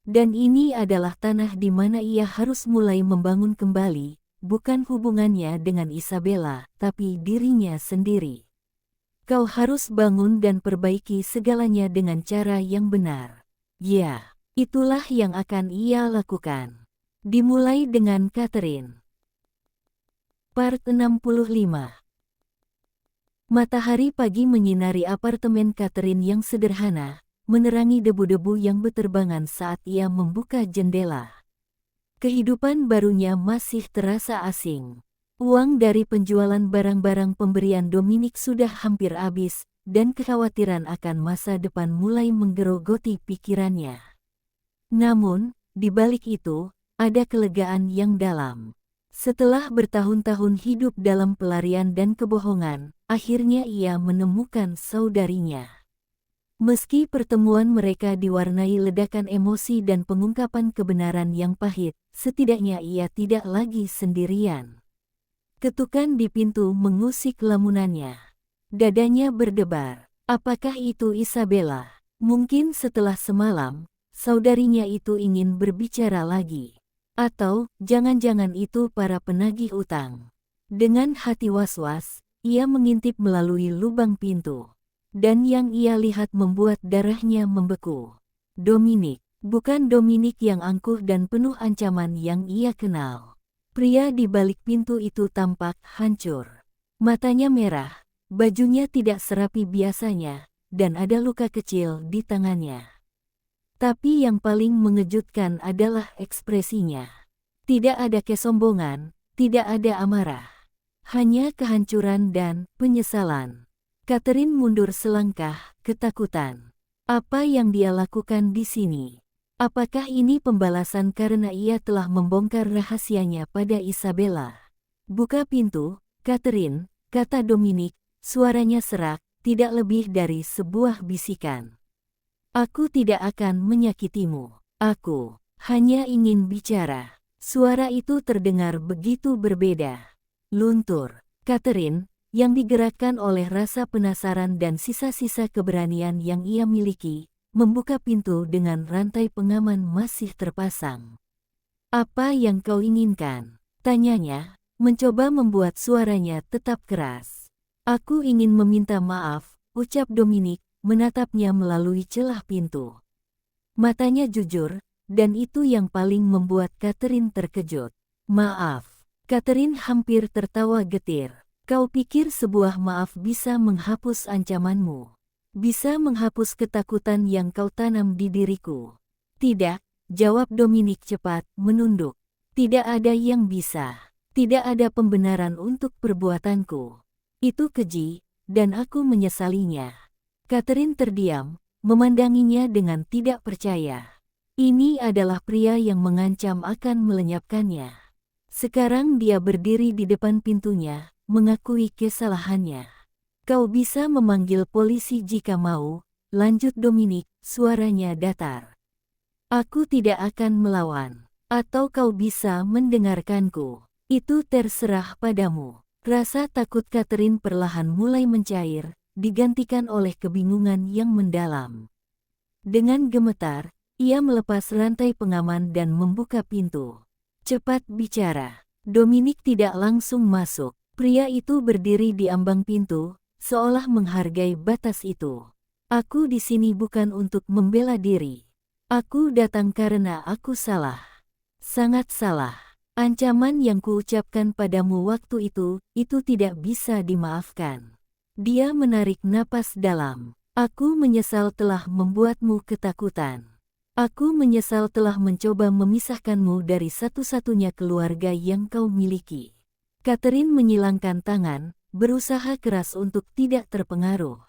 Dan ini adalah tanah di mana ia harus mulai membangun kembali, bukan hubungannya dengan Isabella, tapi dirinya sendiri. Kau harus bangun dan perbaiki segalanya dengan cara yang benar. Ya, itulah yang akan ia lakukan. Dimulai dengan Catherine. Part 65. Matahari pagi menyinari apartemen Catherine yang sederhana, menerangi debu-debu yang beterbangan saat ia membuka jendela. Kehidupan barunya masih terasa asing. Uang dari penjualan barang-barang pemberian Dominic sudah hampir habis, dan kekhawatiran akan masa depan mulai menggerogoti pikirannya. Namun, di balik itu, ada kelegaan yang dalam. Setelah bertahun-tahun hidup dalam pelarian dan kebohongan, akhirnya ia menemukan saudarinya. Meski pertemuan mereka diwarnai ledakan emosi dan pengungkapan kebenaran yang pahit, setidaknya ia tidak lagi sendirian. Ketukan di pintu mengusik lamunannya. Dadanya berdebar. Apakah itu Isabella? Mungkin setelah semalam, saudarinya itu ingin berbicara lagi. Atau, jangan-jangan itu para penagih utang. Dengan hati was-was, ia mengintip melalui lubang pintu. Dan yang ia lihat membuat darahnya membeku. Dominic, bukan Dominic yang angkuh dan penuh ancaman yang ia kenal. Pria di balik pintu itu tampak hancur. Matanya merah, bajunya tidak serapi biasanya, dan ada luka kecil di tangannya. Tapi yang paling mengejutkan adalah ekspresinya. Tidak ada kesombongan, tidak ada amarah. Hanya kehancuran dan penyesalan. Catherine mundur selangkah, ketakutan. Apa yang dia lakukan di sini? Apakah ini pembalasan karena ia telah membongkar rahasianya pada Isabella? Buka pintu, Catherine, kata Dominic, suaranya serak, tidak lebih dari sebuah bisikan. Aku tidak akan menyakitimu. Aku hanya ingin bicara. Suara itu terdengar begitu berbeda. Luntur. Catherine, yang digerakkan oleh rasa penasaran dan sisa-sisa keberanian yang ia miliki, membuka pintu dengan rantai pengaman masih terpasang. Apa yang kau inginkan? Tanyanya, mencoba membuat suaranya tetap keras. Aku ingin meminta maaf, ucap Dominic, menatapnya melalui celah pintu. Matanya jujur, dan itu yang paling membuat Catherine terkejut. Maaf. Catherine hampir tertawa getir. Kau pikir sebuah maaf bisa menghapus ancamanmu? Bisa menghapus ketakutan yang kau tanam di diriku? Tidak, jawab Dominic cepat, menunduk. Tidak ada yang bisa. Tidak ada pembenaran untuk perbuatanku. Itu keji, dan aku menyesalinya. Catherine terdiam, memandanginya dengan tidak percaya. Ini adalah pria yang mengancam akan melenyapkannya. Sekarang dia berdiri di depan pintunya, mengakui kesalahannya. Kau bisa memanggil polisi jika mau, lanjut Dominic, suaranya datar. Aku tidak akan melawan. Atau kau bisa mendengarkanku. Itu terserah padamu. Rasa takut Catherine perlahan mulai mencair, digantikan oleh kebingungan yang mendalam. Dengan gemetar, ia melepas rantai pengaman dan membuka pintu. Cepat bicara. Dominic tidak langsung masuk. Pria itu berdiri di ambang pintu, seolah menghargai batas itu. Aku di sini bukan untuk membela diri. Aku datang karena aku salah. Sangat salah. Ancaman yang kuucapkan padamu waktu itu tidak bisa dimaafkan. Dia menarik napas dalam. Aku menyesal telah membuatmu ketakutan. Aku menyesal telah mencoba memisahkanmu dari satu-satunya keluarga yang kau miliki. Catherine menyilangkan tangan, berusaha keras untuk tidak terpengaruh.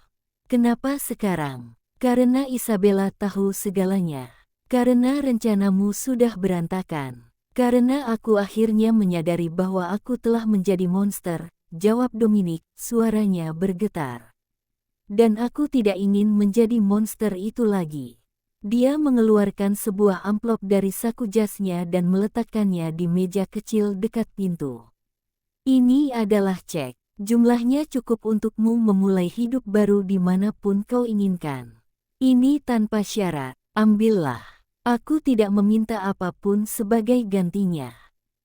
Kenapa sekarang? Karena Isabella tahu segalanya. Karena rencanamu sudah berantakan. Karena aku akhirnya menyadari bahwa aku telah menjadi monster, jawab Dominic, suaranya bergetar. Dan aku tidak ingin menjadi monster itu lagi. Dia mengeluarkan sebuah amplop dari saku jasnya dan meletakkannya di meja kecil dekat pintu. Ini adalah cek. Jumlahnya cukup untukmu memulai hidup baru dimanapun kau inginkan. Ini tanpa syarat. Ambillah. Aku tidak meminta apapun sebagai gantinya.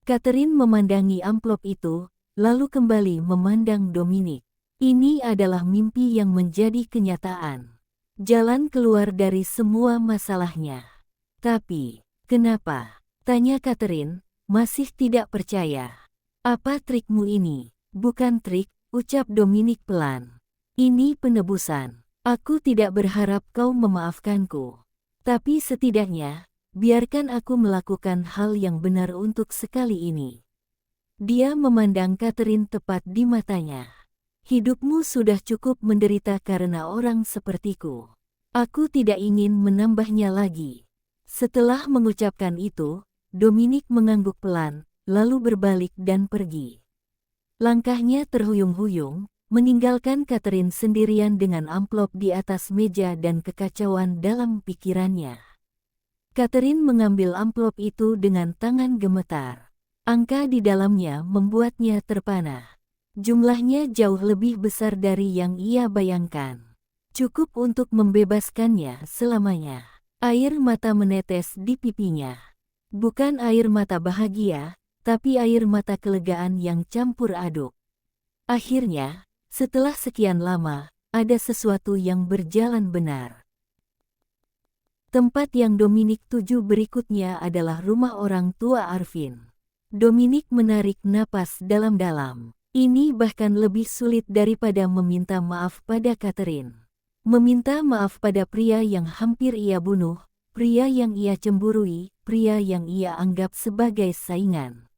Catherine memandangi amplop itu, lalu kembali memandang Dominic. Ini adalah mimpi yang menjadi kenyataan. Jalan keluar dari semua masalahnya. Tapi, kenapa? Tanya Catherine, masih tidak percaya. Apa trikmu ini? Bukan trik, ucap Dominic pelan. Ini penebusan. Aku tidak berharap kau memaafkanku. Tapi setidaknya, biarkan aku melakukan hal yang benar untuk sekali ini. Dia memandang Catherine tepat di matanya. Hidupmu sudah cukup menderita karena orang sepertiku. Aku tidak ingin menambahnya lagi. Setelah mengucapkan itu, Dominic mengangguk pelan, lalu berbalik dan pergi. Langkahnya terhuyung-huyung, meninggalkan Catherine sendirian dengan amplop di atas meja dan kekacauan dalam pikirannya. Catherine mengambil amplop itu dengan tangan gemetar. Angka di dalamnya membuatnya terpana. Jumlahnya jauh lebih besar dari yang ia bayangkan. Cukup untuk membebaskannya selamanya. Air mata menetes di pipinya. Bukan air mata bahagia, tapi air mata kelegaan yang campur aduk. Akhirnya, setelah sekian lama, ada sesuatu yang berjalan benar. Tempat yang Dominic tuju berikutnya adalah rumah orang tua Arvin. Dominic menarik napas dalam-dalam. Ini bahkan lebih sulit daripada meminta maaf pada Catherine. Meminta maaf pada pria yang hampir ia bunuh, pria yang ia cemburui, pria yang ia anggap sebagai saingan.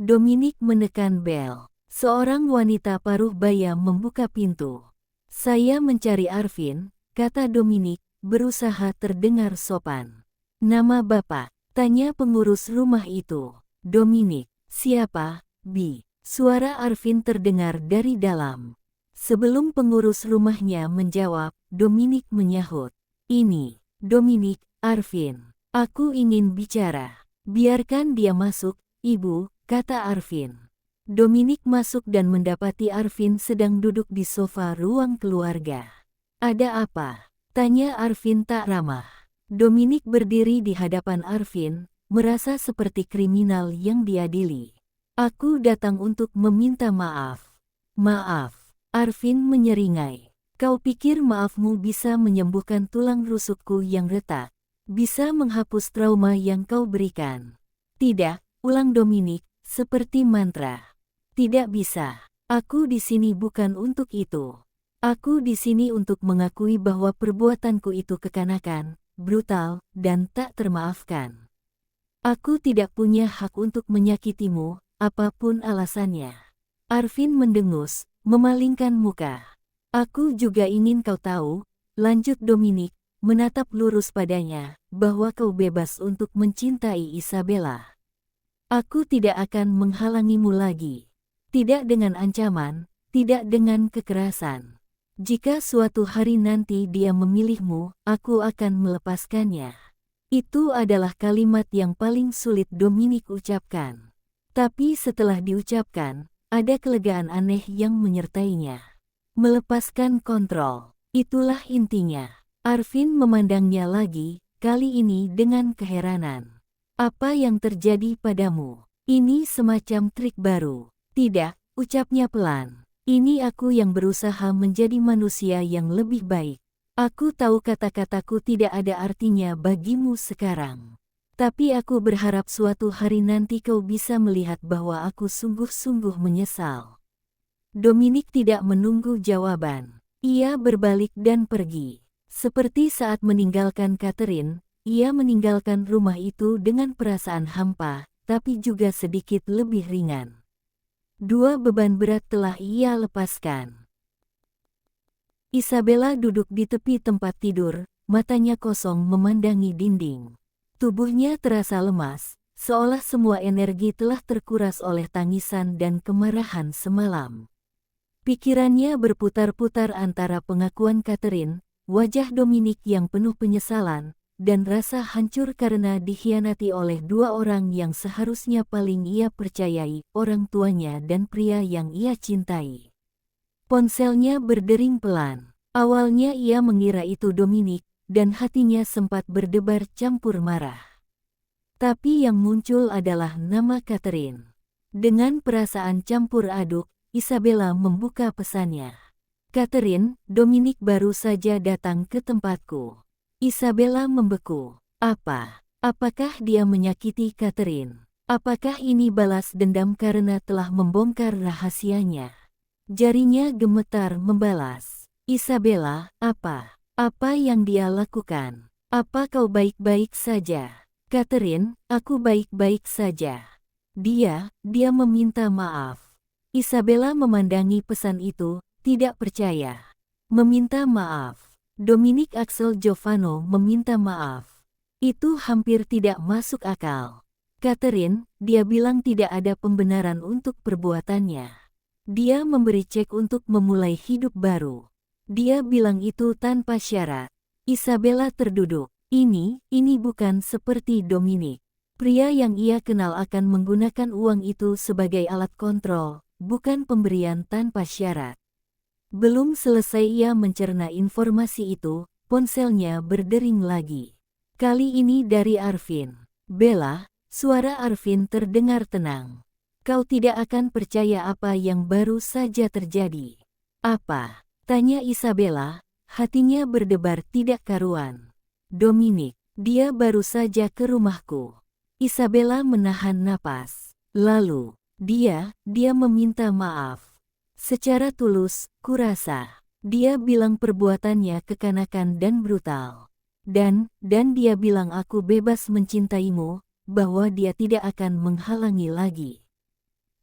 Dominic menekan bel. Seorang wanita paruh baya membuka pintu. Saya mencari Arvin, kata Dominic, berusaha terdengar sopan. Nama bapak? Tanya pengurus rumah itu. Dominic. Siapa, Bi? Suara Arvin terdengar dari dalam. Sebelum pengurus rumahnya menjawab, Dominic menyahut. Ini, Dominic, Arvin. Aku ingin bicara. Biarkan dia masuk, Ibu, kata Arvin. Dominic masuk dan mendapati Arvin sedang duduk di sofa ruang keluarga. Ada apa? Tanya Arvin tak ramah. Dominic berdiri di hadapan Arvin, merasa seperti kriminal yang diadili. Aku datang untuk meminta maaf. Maaf, Arvin menyeringai. Kau pikir maafmu bisa menyembuhkan tulang rusukku yang retak? Bisa menghapus trauma yang kau berikan? Tidak, ulang Dominic, seperti mantra. Tidak bisa. Aku di sini bukan untuk itu. Aku di sini untuk mengakui bahwa perbuatanku itu kekanakan, brutal, dan tak termaafkan. Aku tidak punya hak untuk menyakitimu, apapun alasannya. Arvin mendengus, memalingkan muka. Aku juga ingin kau tahu, lanjut Dominic, menatap lurus padanya, bahwa kau bebas untuk mencintai Isabella. Aku tidak akan menghalangimu lagi. Tidak dengan ancaman, tidak dengan kekerasan. Jika suatu hari nanti dia memilihmu, aku akan melepaskannya. Itu adalah kalimat yang paling sulit Dominic ucapkan. Tapi setelah diucapkan, ada kelegaan aneh yang menyertainya. Melepaskan kontrol. Itulah intinya. Arvin memandangnya lagi, kali ini dengan keheranan. Apa yang terjadi padamu? Ini semacam trik baru. Tidak, ucapnya pelan. Ini aku yang berusaha menjadi manusia yang lebih baik. Aku tahu kata-kataku tidak ada artinya bagimu sekarang. Tapi aku berharap suatu hari nanti kau bisa melihat bahwa aku sungguh-sungguh menyesal. Dominic tidak menunggu jawaban. Ia berbalik dan pergi. Seperti saat meninggalkan Catherine, ia meninggalkan rumah itu dengan perasaan hampa, tapi juga sedikit lebih ringan. Dua beban berat telah ia lepaskan. Isabella duduk di tepi tempat tidur, matanya kosong memandangi dinding. Tubuhnya terasa lemas, seolah semua energi telah terkuras oleh tangisan dan kemarahan semalam. Pikirannya berputar-putar antara pengakuan Catherine, wajah Dominic yang penuh penyesalan, dan rasa hancur karena dikhianati oleh dua orang yang seharusnya paling ia percayai, orang tuanya dan pria yang ia cintai. Ponselnya berdering pelan. Awalnya ia mengira itu Dominic, dan hatinya sempat berdebar campur marah. Tapi yang muncul adalah nama Catherine. Dengan perasaan campur aduk, Isabella membuka pesannya. Catherine, Dominic baru saja datang ke tempatku. Isabella membeku. Apakah dia menyakiti Catherine? Apakah ini balas dendam karena telah membongkar rahasianya? Jarinya gemetar membalas. Isabella, apa yang dia lakukan? Apa kau baik-baik saja? Catherine, aku baik-baik saja. Dia meminta maaf. Isabella memandangi pesan itu, tidak percaya. Meminta maaf. Dominic Axel Giovanni meminta maaf. Itu hampir tidak masuk akal. Catherine, dia bilang tidak ada pembenaran untuk perbuatannya. Dia memberi cek untuk memulai hidup baru. Dia bilang itu tanpa syarat. Isabella terduduk. Ini bukan seperti Dominic. Pria yang ia kenal akan menggunakan uang itu sebagai alat kontrol, bukan pemberian tanpa syarat. Belum selesai ia mencerna informasi itu, ponselnya berdering lagi. Kali ini dari Arvin. Bella, suara Arvin terdengar tenang. Kau tidak akan percaya apa yang baru saja terjadi. Apa? Tanya Isabella, hatinya berdebar tidak karuan. Dominic, dia baru saja ke rumahku. Isabella menahan napas. Lalu, dia meminta maaf. Secara tulus, kurasa. Dia bilang perbuatannya kekanakan dan brutal. Dan dia bilang aku bebas mencintaimu, bahwa dia tidak akan menghalangi lagi.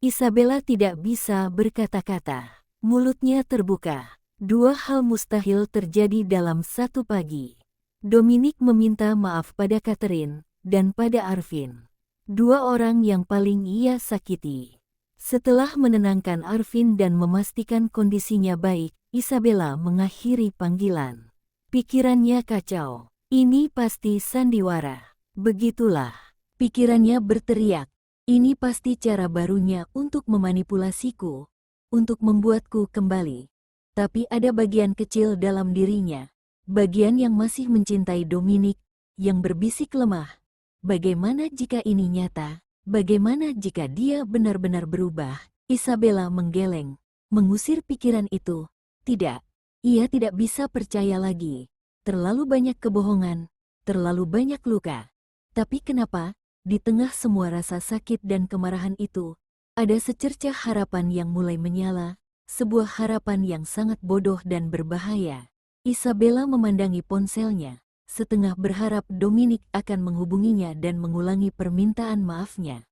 Isabella tidak bisa berkata-kata. Mulutnya terbuka. Dua hal mustahil terjadi dalam satu pagi. Dominic meminta maaf pada Catherine, dan pada Arvin. Dua orang yang paling ia sakiti. Setelah menenangkan Arvin dan memastikan kondisinya baik, Isabella mengakhiri panggilan. Pikirannya kacau. Ini pasti sandiwara. Begitulah. Pikirannya berteriak. Ini pasti cara barunya untuk memanipulasiku, untuk membuatku kembali. Tapi ada bagian kecil dalam dirinya, bagian yang masih mencintai Dominic, yang berbisik lemah. Bagaimana jika ini nyata? Bagaimana jika dia benar-benar berubah? Isabella menggeleng, mengusir pikiran itu. Tidak, ia tidak bisa percaya lagi. Terlalu banyak kebohongan, terlalu banyak luka. Tapi kenapa, di tengah semua rasa sakit dan kemarahan itu, ada secercah harapan yang mulai menyala, sebuah harapan yang sangat bodoh dan berbahaya. Isabella memandangi ponselnya, setengah berharap Dominic akan menghubunginya dan mengulangi permintaan maafnya.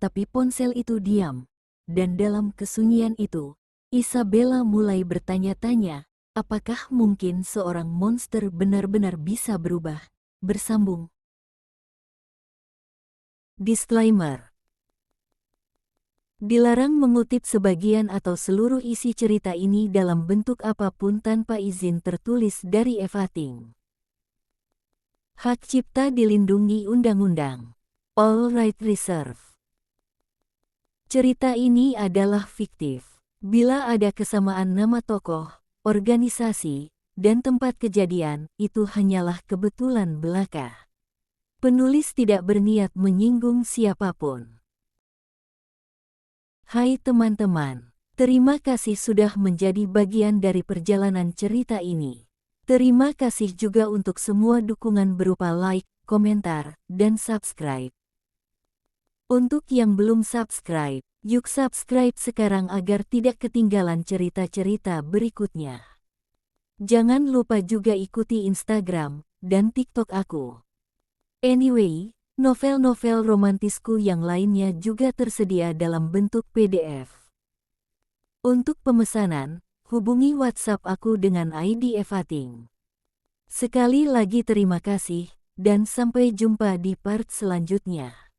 Tapi ponsel itu diam, dan dalam kesunyian itu, Isabella mulai bertanya-tanya, apakah mungkin seorang monster benar-benar bisa berubah? Bersambung. Disclaimer. Dilarang mengutip sebagian atau seluruh isi cerita ini dalam bentuk apapun tanpa izin tertulis dari Evating. Hak cipta dilindungi undang-undang. All right reserved. Cerita ini adalah fiktif. Bila ada kesamaan nama tokoh, organisasi, dan tempat kejadian, itu hanyalah kebetulan belaka. Penulis tidak berniat menyinggung siapapun. Hai teman-teman, terima kasih sudah menjadi bagian dari perjalanan cerita ini. Terima kasih juga untuk semua dukungan berupa like, komentar, dan subscribe. Untuk yang belum subscribe, yuk subscribe sekarang agar tidak ketinggalan cerita-cerita berikutnya. Jangan lupa juga ikuti Instagram dan TikTok aku. Anyway, novel-novel romantisku yang lainnya juga tersedia dalam bentuk PDF. Untuk pemesanan, hubungi WhatsApp aku dengan ID Evating. Sekali lagi terima kasih, dan sampai jumpa di part selanjutnya.